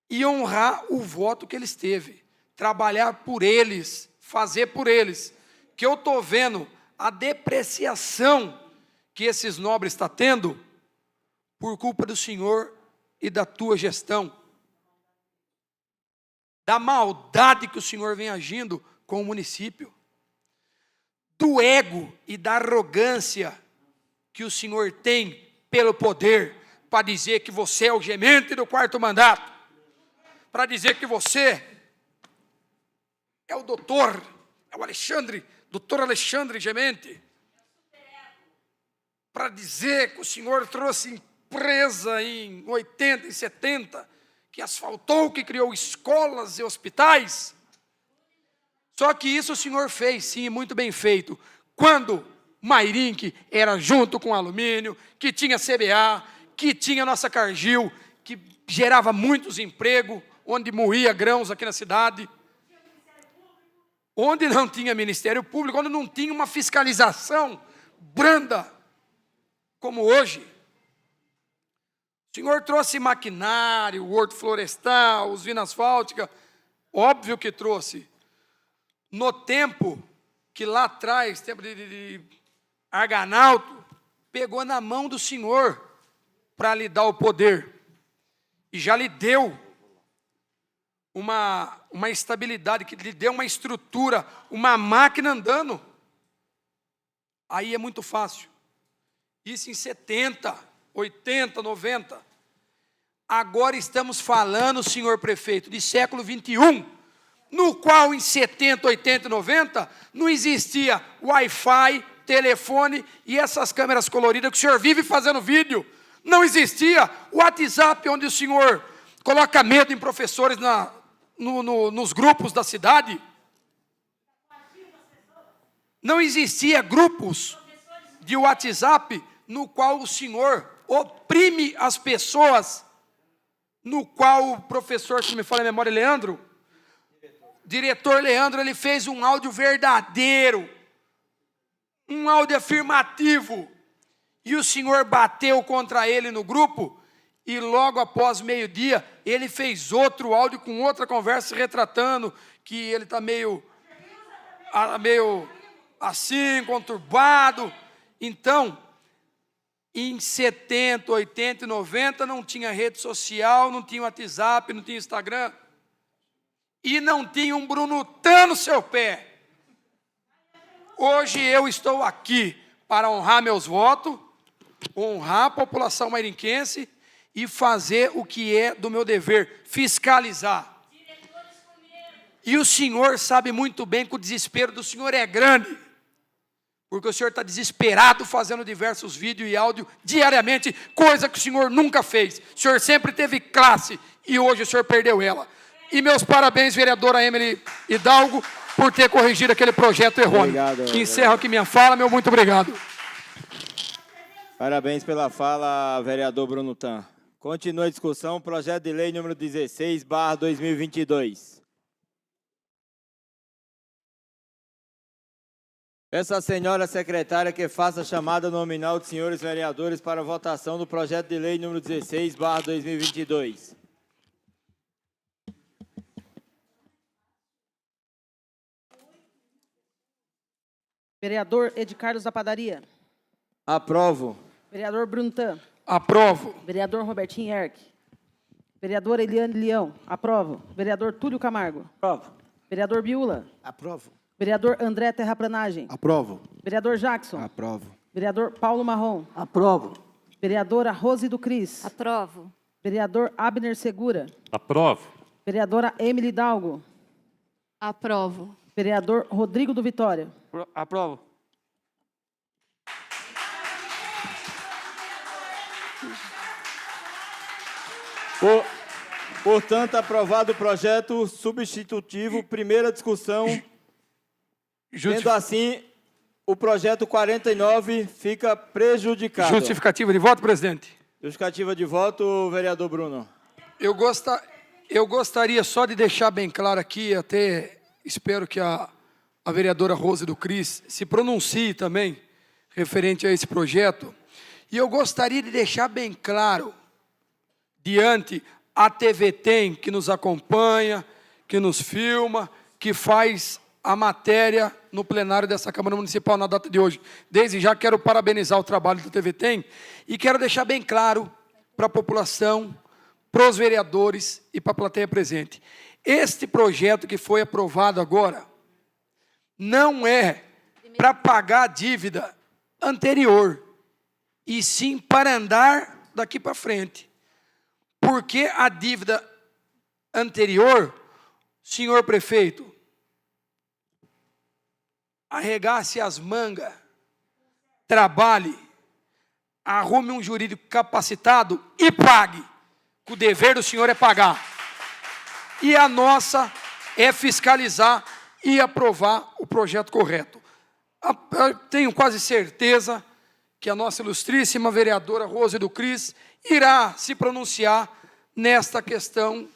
e honrar o voto que eles teve, trabalhar por eles, fazer por eles, que eu estou vendo a depreciação que esses nobres estão tendo por culpa do senhor e da tua gestão, da maldade que o senhor vem agindo com o município, do ego e da arrogância que o senhor tem pelo poder, para dizer que você é o Gemente do 4º mandato, para dizer que você é o doutor Alexandre Gemente, para dizer que o senhor trouxe empresa em 80 e 70, que asfaltou, que criou escolas e hospitais. Só que isso o senhor fez, sim, muito bem feito, quando Mairinque era junto com alumínio, que tinha CBA, que tinha nossa Cargill, que gerava muitos empregos, onde moía grãos aqui na cidade, onde não tinha Ministério Público, onde não tinha uma fiscalização branda, como hoje. O senhor trouxe maquinário, o horto florestal, usina asfáltica, óbvio que trouxe. No tempo que lá atrás, tempo de Arganalto, pegou na mão do senhor para lhe dar o poder. E já lhe deu uma estabilidade, que lhe deu uma estrutura, uma máquina andando. Aí é muito fácil. Isso em 70, 80, 90. Agora estamos falando, senhor prefeito, de século 21, no qual em 70, 80 e 90 não existia Wi-Fi, telefone e essas câmeras coloridas que o senhor vive fazendo vídeo. Não existia o WhatsApp, onde o senhor coloca medo em professores nos grupos da cidade. Não existia grupos de WhatsApp no qual o senhor oprime as pessoas, no qual o professor, se me fala a memória, Leandro, diretor Leandro, ele fez um áudio verdadeiro, um áudio afirmativo, e o senhor bateu contra ele no grupo, e logo após meio-dia, ele fez outro áudio com outra conversa, retratando que ele está meio assim, conturbado. Então, em 70, 80 e 90, não tinha rede social, não tinha WhatsApp, não tinha Instagram, e não tinha um Brunutã no seu pé. Hoje eu estou aqui para honrar meus votos, honrar a população mairinquense e fazer o que é do meu dever, fiscalizar. E o senhor sabe muito bem que o desespero do senhor é grande, porque o senhor está desesperado fazendo diversos vídeos e áudio diariamente, coisa que o senhor nunca fez. O senhor sempre teve classe e hoje o senhor perdeu ela. E meus parabéns, vereadora Emily Hidalgo, por ter corrigido aquele projeto errôneo. Obrigado. Encerro aqui minha fala, meu muito obrigado. Parabéns pela fala, vereador Bruno Tan. Continua a discussão, projeto de lei número 16/2022. Peço à senhora secretária que faça a chamada nominal de senhores vereadores para a votação do projeto de lei número 16/2022. Vereador Ed Carlos da Padaria. Aprovo. Vereador Bruno Tan. Aprovo. Vereador Robertinho Erck. Vereadora Eliane Leão. Aprovo. Vereador Túlio Camargo. Aprovo. Vereador Biula. Aprovo. Vereador André Terraplanagem. Aprovo. Vereador Jackson. Aprovo. Vereador Paulo Marrom. Aprovo. Vereadora Rose do Cris. Aprovo. Vereador Abner Segura. Aprovo. Vereadora Emily Hidalgo. Aprovo. Vereador Rodrigo do Vitória. Aprovo. Portanto, aprovado o projeto substitutivo, primeira discussão. Sendo assim, o projeto 49 fica prejudicado. Justificativa de voto, presidente. Justificativa de voto, vereador Bruno. Eu gostaria só de deixar bem claro aqui, até espero que a vereadora Rose do Cris se pronuncie também referente a esse projeto. E eu gostaria de deixar bem claro, diante a TV Tem, que nos acompanha, que nos filma, que faz a matéria no plenário dessa Câmara Municipal na data de hoje. Desde já quero parabenizar o trabalho da TV Tem e quero deixar bem claro para a população, para os vereadores e para a plateia presente. Este projeto que foi aprovado agora não é para pagar a dívida anterior, e sim para andar daqui para frente. Porque a dívida anterior, senhor prefeito, arregace as mangas, trabalhe, arrume um jurídico capacitado e pague. O dever do senhor é pagar. E a nossa é fiscalizar e aprovar o projeto correto. Eu tenho quase certeza que a nossa ilustríssima vereadora Rose do Cris irá se pronunciar nesta questão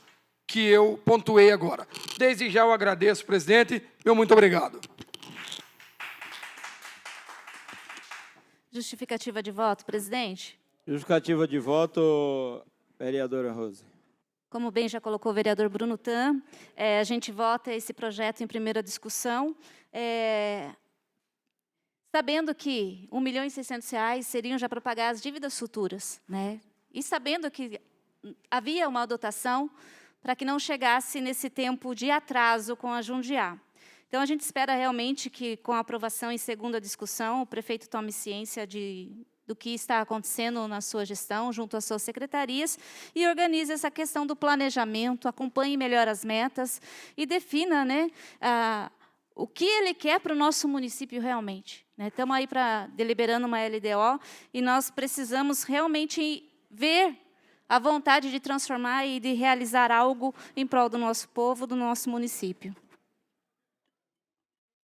que eu pontuei agora. Desde já eu agradeço, presidente, meu muito obrigado. Justificativa de voto, presidente. Justificativa de voto, vereadora Rose. Como bem já colocou o vereador Bruno Tan, a gente vota esse projeto em primeira discussão, sabendo que R$ 1.600.000 seriam já para pagar as dívidas futuras, né? e sabendo que havia uma dotação para que não chegasse nesse tempo de atraso com a Jundiá. Então, a gente espera realmente que, com a aprovação em segunda discussão, o prefeito tome ciência do que está acontecendo na sua gestão, junto às suas secretarias, e organize essa questão do planejamento, acompanhe melhor as metas e defina, né, o que ele quer para o nosso município realmente. Estamos aí deliberando uma LDO e nós precisamos realmente ver a vontade de transformar e de realizar algo em prol do nosso povo, do nosso município.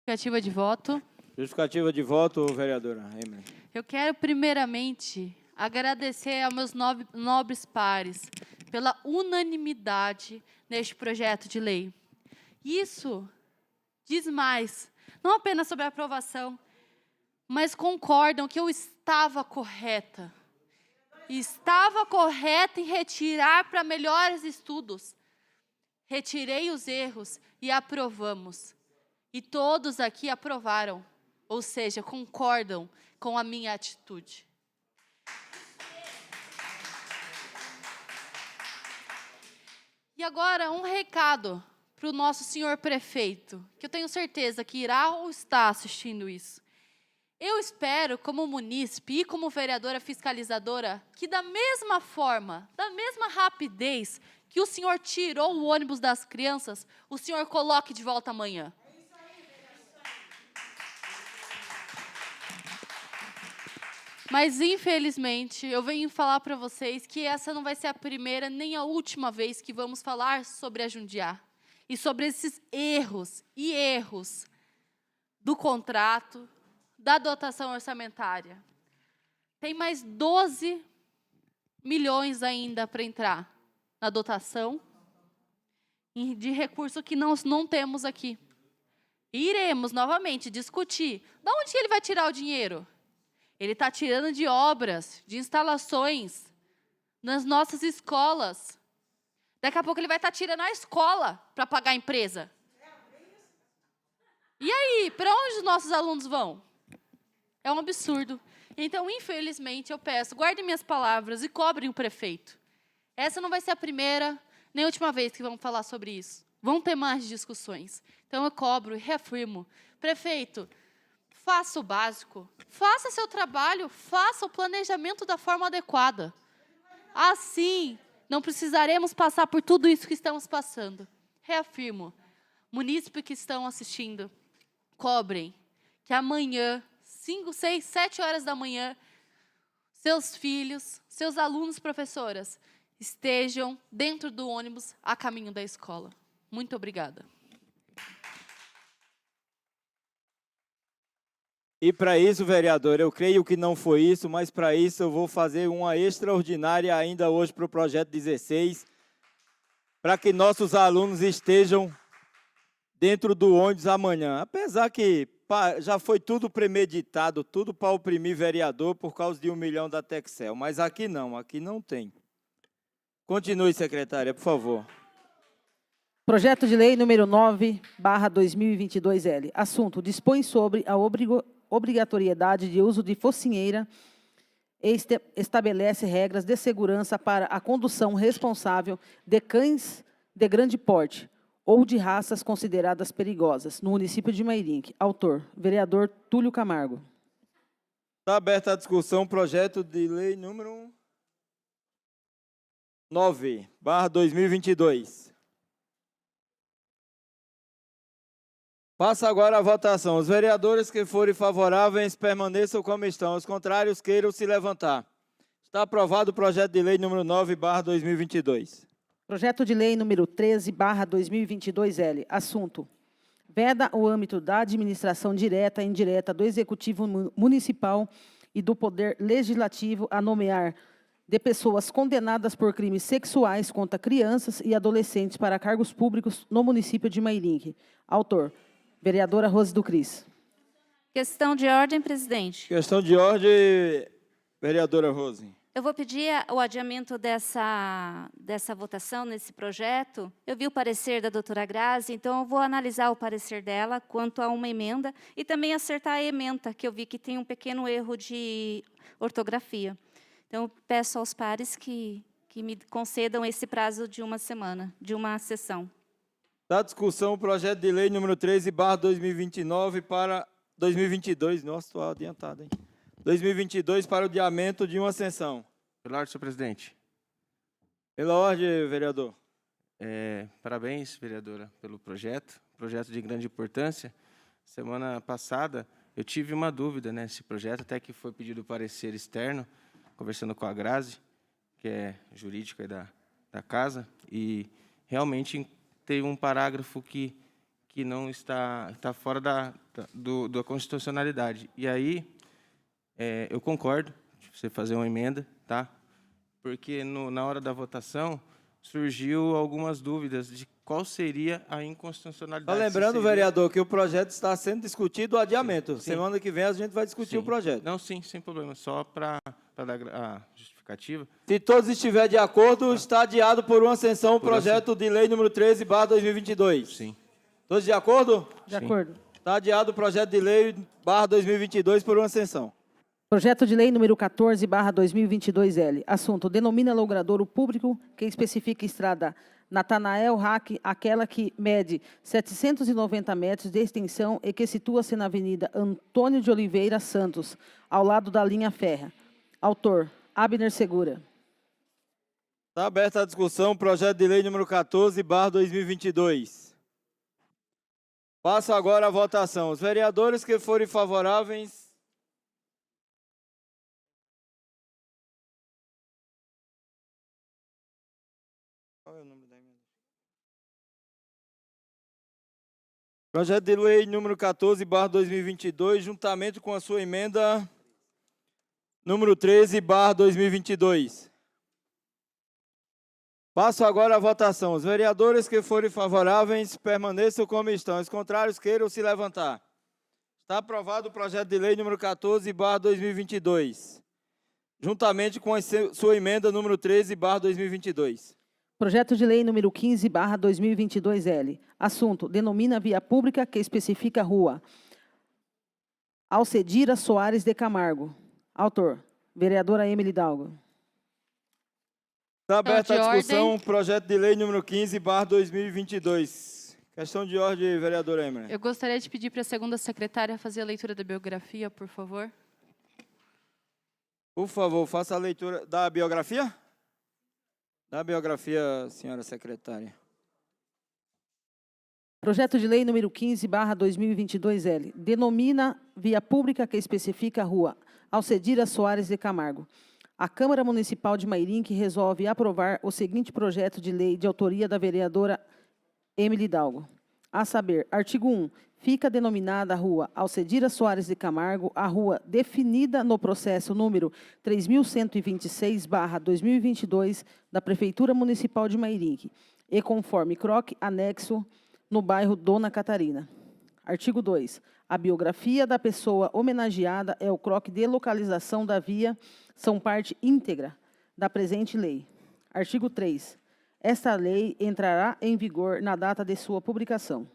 Justificativa de voto. Justificativa de voto, vereadora Emily. Eu quero, primeiramente, agradecer aos meus nobres pares pela unanimidade neste projeto de lei. Isso diz mais, não apenas sobre a aprovação, mas concordam que eu estava correta. Estava correta em retirar para melhores estudos. Retirei os erros e aprovamos. E todos aqui aprovaram, ou seja, concordam com a minha atitude. E agora, um recado para o nosso senhor prefeito, que eu tenho certeza que irá ou está assistindo isso. Eu espero, como munícipe e como vereadora fiscalizadora, que da mesma forma, da mesma rapidez que o senhor tirou o ônibus das crianças, o senhor coloque de volta amanhã. Mas, infelizmente, eu venho falar para vocês que essa não vai ser a primeira nem a última vez que vamos falar sobre a Jundiá. E sobre esses erros do contrato, da dotação orçamentária. Tem mais 12 milhões ainda para entrar na dotação de recurso que nós não temos aqui. E iremos novamente discutir. De onde que ele vai tirar o dinheiro? Ele está tirando de obras, de instalações nas nossas escolas. Daqui a pouco ele vai estar tirando a escola para pagar a empresa. E aí, para onde os nossos alunos vão? É um absurdo. Então, infelizmente, eu peço, guardem minhas palavras e cobrem o prefeito. Essa não vai ser a primeira nem a última vez que vamos falar sobre isso. Vão ter mais discussões. Então, eu cobro e reafirmo. Prefeito, faça o básico. Faça seu trabalho. Faça o planejamento da forma adequada. Assim, não precisaremos passar por tudo isso que estamos passando. Reafirmo. Munícipes que estão assistindo, cobrem que amanhã, 5, 6, 7 horas da manhã, seus filhos, seus alunos, professoras, estejam dentro do ônibus a caminho da escola. Muito obrigada. E para isso, vereador, eu creio que não foi isso, mas para isso eu vou fazer uma extraordinária ainda hoje para o projeto 16, para que nossos alunos estejam dentro do ônibus amanhã. Apesar que já foi tudo premeditado, tudo para oprimir vereador por causa de 1 milhão da Texel, mas aqui não tem. Continue, secretária, por favor. Projeto de lei número 9/2022L. Assunto: dispõe sobre a obrigatoriedade de uso de focinheira e estabelece regras de segurança para a condução responsável de cães de grande porte ou de raças consideradas perigosas, no município de Mairinque. Autor: vereador Túlio Camargo. Está aberta a discussão, projeto de lei número 9/2022. Passa agora a votação. Os vereadores que forem favoráveis permaneçam como estão. Os contrários queiram se levantar. Está aprovado o projeto de lei número 9/2022. Projeto de lei número 13/2022L. Assunto: veda o âmbito da administração direta e indireta do Executivo Municipal e do Poder Legislativo a nomear de pessoas condenadas por crimes sexuais contra crianças e adolescentes para cargos públicos no município de Mairinque. Autor: vereadora Rose do Cris. Questão de ordem, presidente. Questão de ordem, vereadora Rose. Eu vou pedir o adiamento dessa votação nesse projeto. Eu vi o parecer da doutora Grazi, então eu vou analisar o parecer dela quanto a uma emenda e também acertar a ementa, que eu vi que tem um pequeno erro de ortografia. Então, eu peço aos pares que me concedam esse prazo de uma semana, de uma sessão. Da discussão, o projeto de lei número 13/2029 para 2022. Nossa, estou adiantado, hein? 2022 para o adiamento de uma sessão. Pela ordem, senhor presidente. Pela ordem, vereador. Parabéns, vereadora, pelo projeto de grande importância. Semana passada, eu tive uma dúvida nesse projeto, até que foi pedido parecer externo, conversando com a Grazi, que é jurídica aí da casa, e realmente tem um parágrafo que não está fora da constitucionalidade. E aí, eu concordo de você fazer uma emenda, tá? Porque na hora da votação surgiu algumas dúvidas de qual seria a inconstitucionalidade. Só lembrando, vereador, que o projeto está sendo discutido o adiamento. Sim. Semana que vem a gente vai discutir o projeto. Não, sim, sem problema. Só para dar a justificativa. Se todos estiverem de acordo, está adiado por uma sessão o projeto de lei número 13/2022. Sim. Todos de acordo? De acordo. Está adiado o projeto de lei /2022 por uma sessão. Projeto de lei número 14/2022L. Assunto: denomina logradouro público que especifica estrada Natanael Hack, aquela que mede 790 metros de extensão e que situa-se na Avenida Antônio de Oliveira Santos, ao lado da linha férrea. Autor: Abner Segura. Está aberta a discussão, projeto de lei número 14/2022. Passo agora a votação. Os vereadores que forem favoráveis... Qual é o número da emenda? Projeto de lei número 14/2022, juntamente com a sua emenda número 13/2022. Passo agora a votação. Os vereadores que forem favoráveis permaneçam como estão. Os contrários queiram se levantar. Está aprovado o projeto de lei número 14/2022, juntamente com a sua emenda número 13/2022. Projeto de lei número 15/2022L. Assunto: denomina via pública que especifica rua Alcedira Soares de Camargo. Autor: vereadora Emily Hidalgo. Está aberta de a discussão, ordem. projeto de lei número 15/2022. Questão de ordem, vereadora Emily. Eu gostaria de pedir para a segunda secretária fazer a leitura da biografia, por favor. Por favor, faça a leitura da biografia. Da biografia, senhora secretária. Projeto de lei número 15/2022L. Denomina via pública que especifica rua Alcedira Soares de Camargo. A Câmara Municipal de Mairinque resolve aprovar o seguinte projeto de lei de autoria da vereadora Emily Hidalgo. A saber, artigo 1. Fica denominada a rua Alcedira Soares de Camargo, a rua definida no processo número 3126/2022 da Prefeitura Municipal de Mairinque, e conforme CROC anexo no bairro Dona Catarina. Artigo 2. A biografia da pessoa homenageada é o CROC de localização da via, são parte íntegra da presente lei. Artigo 3. Esta lei entrará em vigor na data de sua publicação.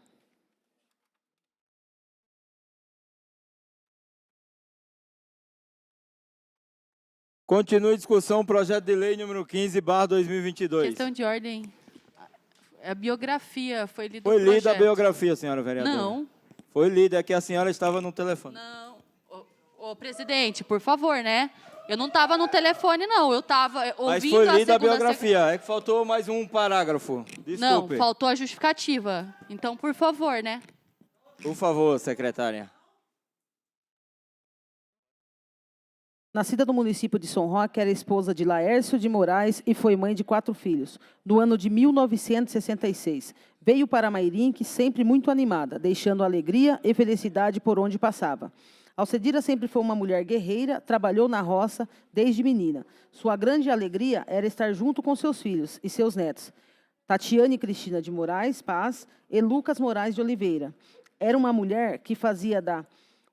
Continue a discussão, projeto de lei número 15/2022. Questão de ordem. A biografia foi lida Foi no lida a projeto. biografia, senhora vereadora. Não. Foi lida, é que a senhora estava no telefone. Não. Ô, presidente, por favor, né? Eu não estava no telefone, não. Eu estava ouvindo Mas foi lida a segunda biografia, é que faltou mais um parágrafo. Não, Desculpe. faltou a justificativa. Então, por favor, né? Por favor, secretária. Nascida no município de São Roque, era esposa de Laércio de Moraes e foi mãe de 4 filhos. No ano de 1966, veio para Mairinque sempre muito animada, deixando alegria e felicidade por onde passava. Alcedira sempre foi uma mulher guerreira, trabalhou na roça desde menina. Sua grande alegria era estar junto com seus filhos e seus netos, Tatiane Cristina de Moraes Paz e Lucas Moraes de Oliveira. Era uma mulher que fazia da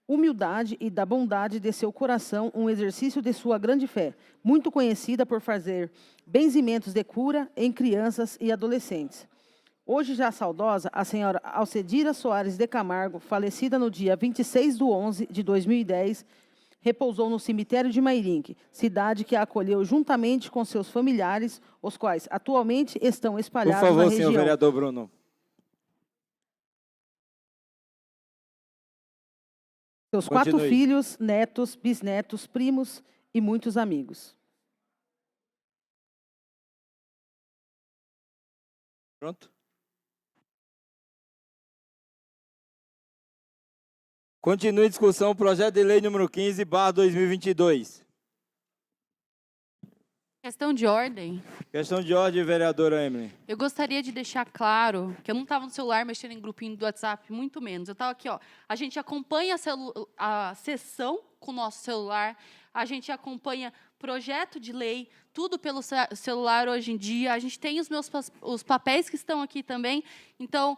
humildade e da bondade de seu coração um exercício de sua grande fé, muito conhecida por fazer benzimentos de cura em crianças e adolescentes. Hoje já saudosa, a senhora Alcedira Soares de Camargo, falecida no dia 26/11/2010, repousou no cemitério de Mairinque, cidade que a acolheu juntamente com seus familiares, os quais atualmente estão Por espalhados na favor, região. senhor vereador Bruno. Seus 4 Continue. filhos, netos, bisnetos, primos e muitos amigos. Pronto? Continue a discussão, projeto de lei número 15/2022. Questão de ordem. Questão de ordem, vereadora Emily. Eu gostaria de deixar claro que eu não estava no celular mexendo em grupinho do WhatsApp, muito menos. Eu estava aqui, ó. A gente acompanha a sessão com o nosso celular, a gente acompanha projeto de lei, tudo pelo celular hoje em dia. A gente tem os papéis que estão aqui também. Então,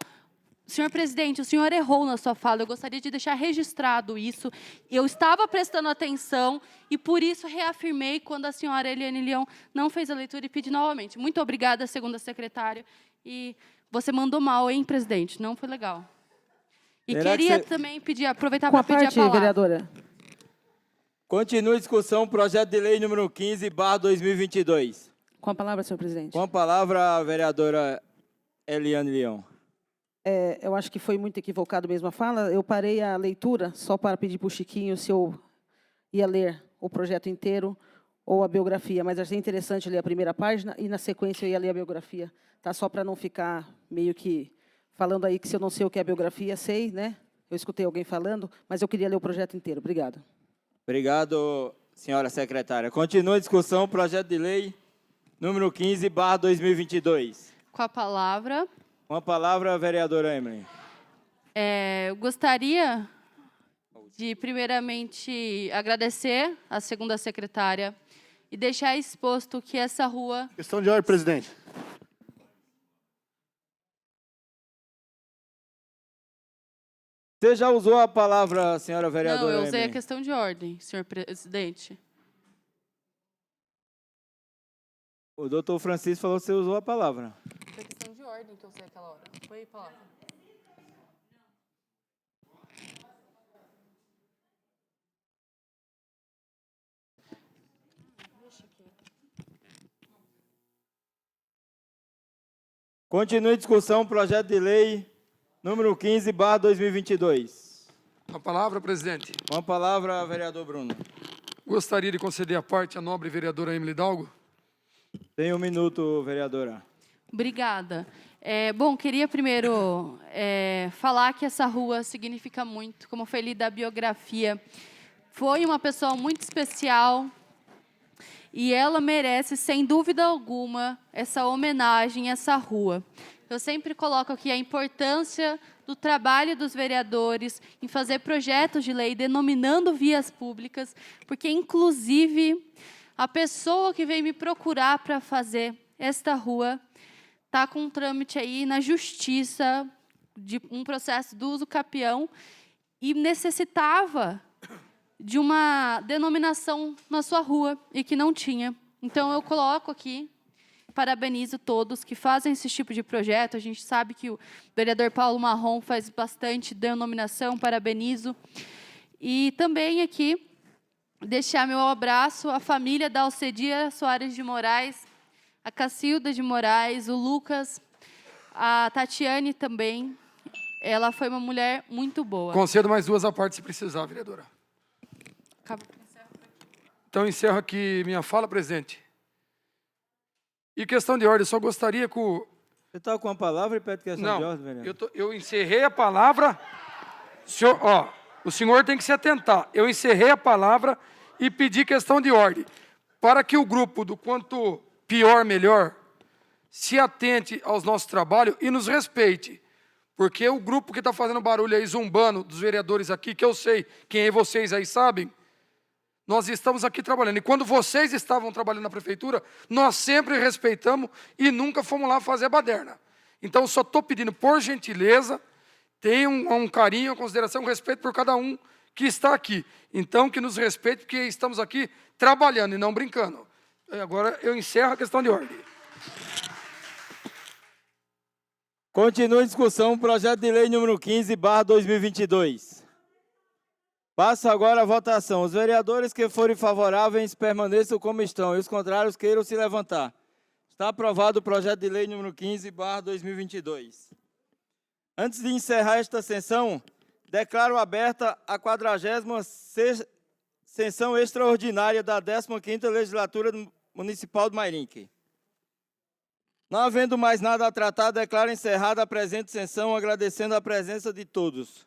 senhor presidente, o senhor errou na sua fala. Eu gostaria de deixar registrado isso. Eu estava prestando atenção e, por isso, reafirmei quando a senhora Eliane Leão não fez a leitura e pedi novamente. Muito obrigada, segunda secretária. E você mandou mal, hein, presidente? Não foi legal. E Será que queria você- também aproveitar Com para a pedir a parte, palavra. vereadora. Continue a discussão, projeto de lei número 15/2022. Com a palavra, senhor presidente. Com a palavra, a vereadora Eliane Leão. Eu acho que foi muito equivocado mesmo a fala. Eu parei a leitura só para pedir para o Chiquinho se eu ia ler o projeto inteiro ou a biografia, mas achei interessante ler a primeira página e, na sequência, eu ia ler a biografia. Tá? Só para não ficar meio que falando aí que se eu não sei o que é a biografia, sei, né? Eu escutei alguém falando, mas eu queria ler o projeto inteiro. Obrigado. Obrigado, senhora secretária. Continua a discussão, projeto de lei número 15/2022. Com a palavra. Com a palavra, a vereadora Emily. Eu gostaria de, primeiramente, agradecer à segunda secretária e deixar exposto que essa rua... Questão de ordem, presidente. Você já usou a palavra, senhora Não, vereadora eu usei a Emily? questão de ordem, senhor presidente. O doutor Francisco falou que você usou a palavra. Foi questão de ordem que eu usei aquela hora. Foi a palavra. Continue a discussão, projeto de lei número 15/2022. Com a palavra, presidente. Com a palavra, vereador Bruno. Gostaria de conceder a parte à nobre vereadora Emily Hidalgo. Tem 1 minuto, vereadora. Obrigada. Bom, queria primeiro falar que essa rua significa muito, como foi lida a biografia. Foi uma pessoa muito especial e ela merece, sem dúvida alguma, essa homenagem a essa rua. Eu sempre coloco aqui a importância do trabalho dos vereadores em fazer projetos de lei denominando vias públicas, porque, inclusive, a pessoa que veio me procurar para fazer esta rua está com um trâmite aí na justiça de um processo do uso capião e necessitava de uma denominação na sua rua e que não tinha. Então, eu coloco aqui, parabenizo todos que fazem esse tipo de projeto. A gente sabe que o vereador Paulo Marrom faz bastante denominação, parabenizo. E também aqui, deixar meu abraço à família da Alcedia Soares de Moraes, a Cacilda de Moraes, o Lucas, a Tatiane também. Ela foi uma mulher muito boa. Concedo mais 2 à parte, se precisar, vereadora. Acabou. Então, encerro aqui minha fala, presidente. E questão de ordem, só gostaria que o... Você está com a palavra e pede questão Não, de ordem, vereador? eu encerrei a palavra. O senhor tem que se atentar. Eu encerrei a palavra e pedi questão de ordem. Para que o grupo do quanto pior, melhor, se atente aos nossos trabalhos e nos respeite. Porque o grupo que está fazendo barulho aí, zumbando dos vereadores aqui, que eu sei quem é vocês aí sabem, nós estamos aqui trabalhando. E quando vocês estavam trabalhando na prefeitura, nós sempre respeitamos e nunca fomos lá fazer a baderna. Então, só estou pedindo, por gentileza, tenham um carinho, uma consideração, um respeito por cada um que está aqui. Então, que nos respeite, porque estamos aqui trabalhando e não brincando. Agora, eu encerro a questão de ordem. Continua a discussão, projeto de lei número 15/2022. Passo agora a votação. Os vereadores que forem favoráveis permaneçam como estão e os contrários queiram se levantar. Está aprovado o projeto de lei número 15/2022. Antes de encerrar esta sessão, declaro aberta a 46ª sessão extraordinária da 15ª Legislatura Municipal de Mairinque. Não havendo mais nada a tratar, declaro encerrada a presente sessão, agradecendo a presença de todos.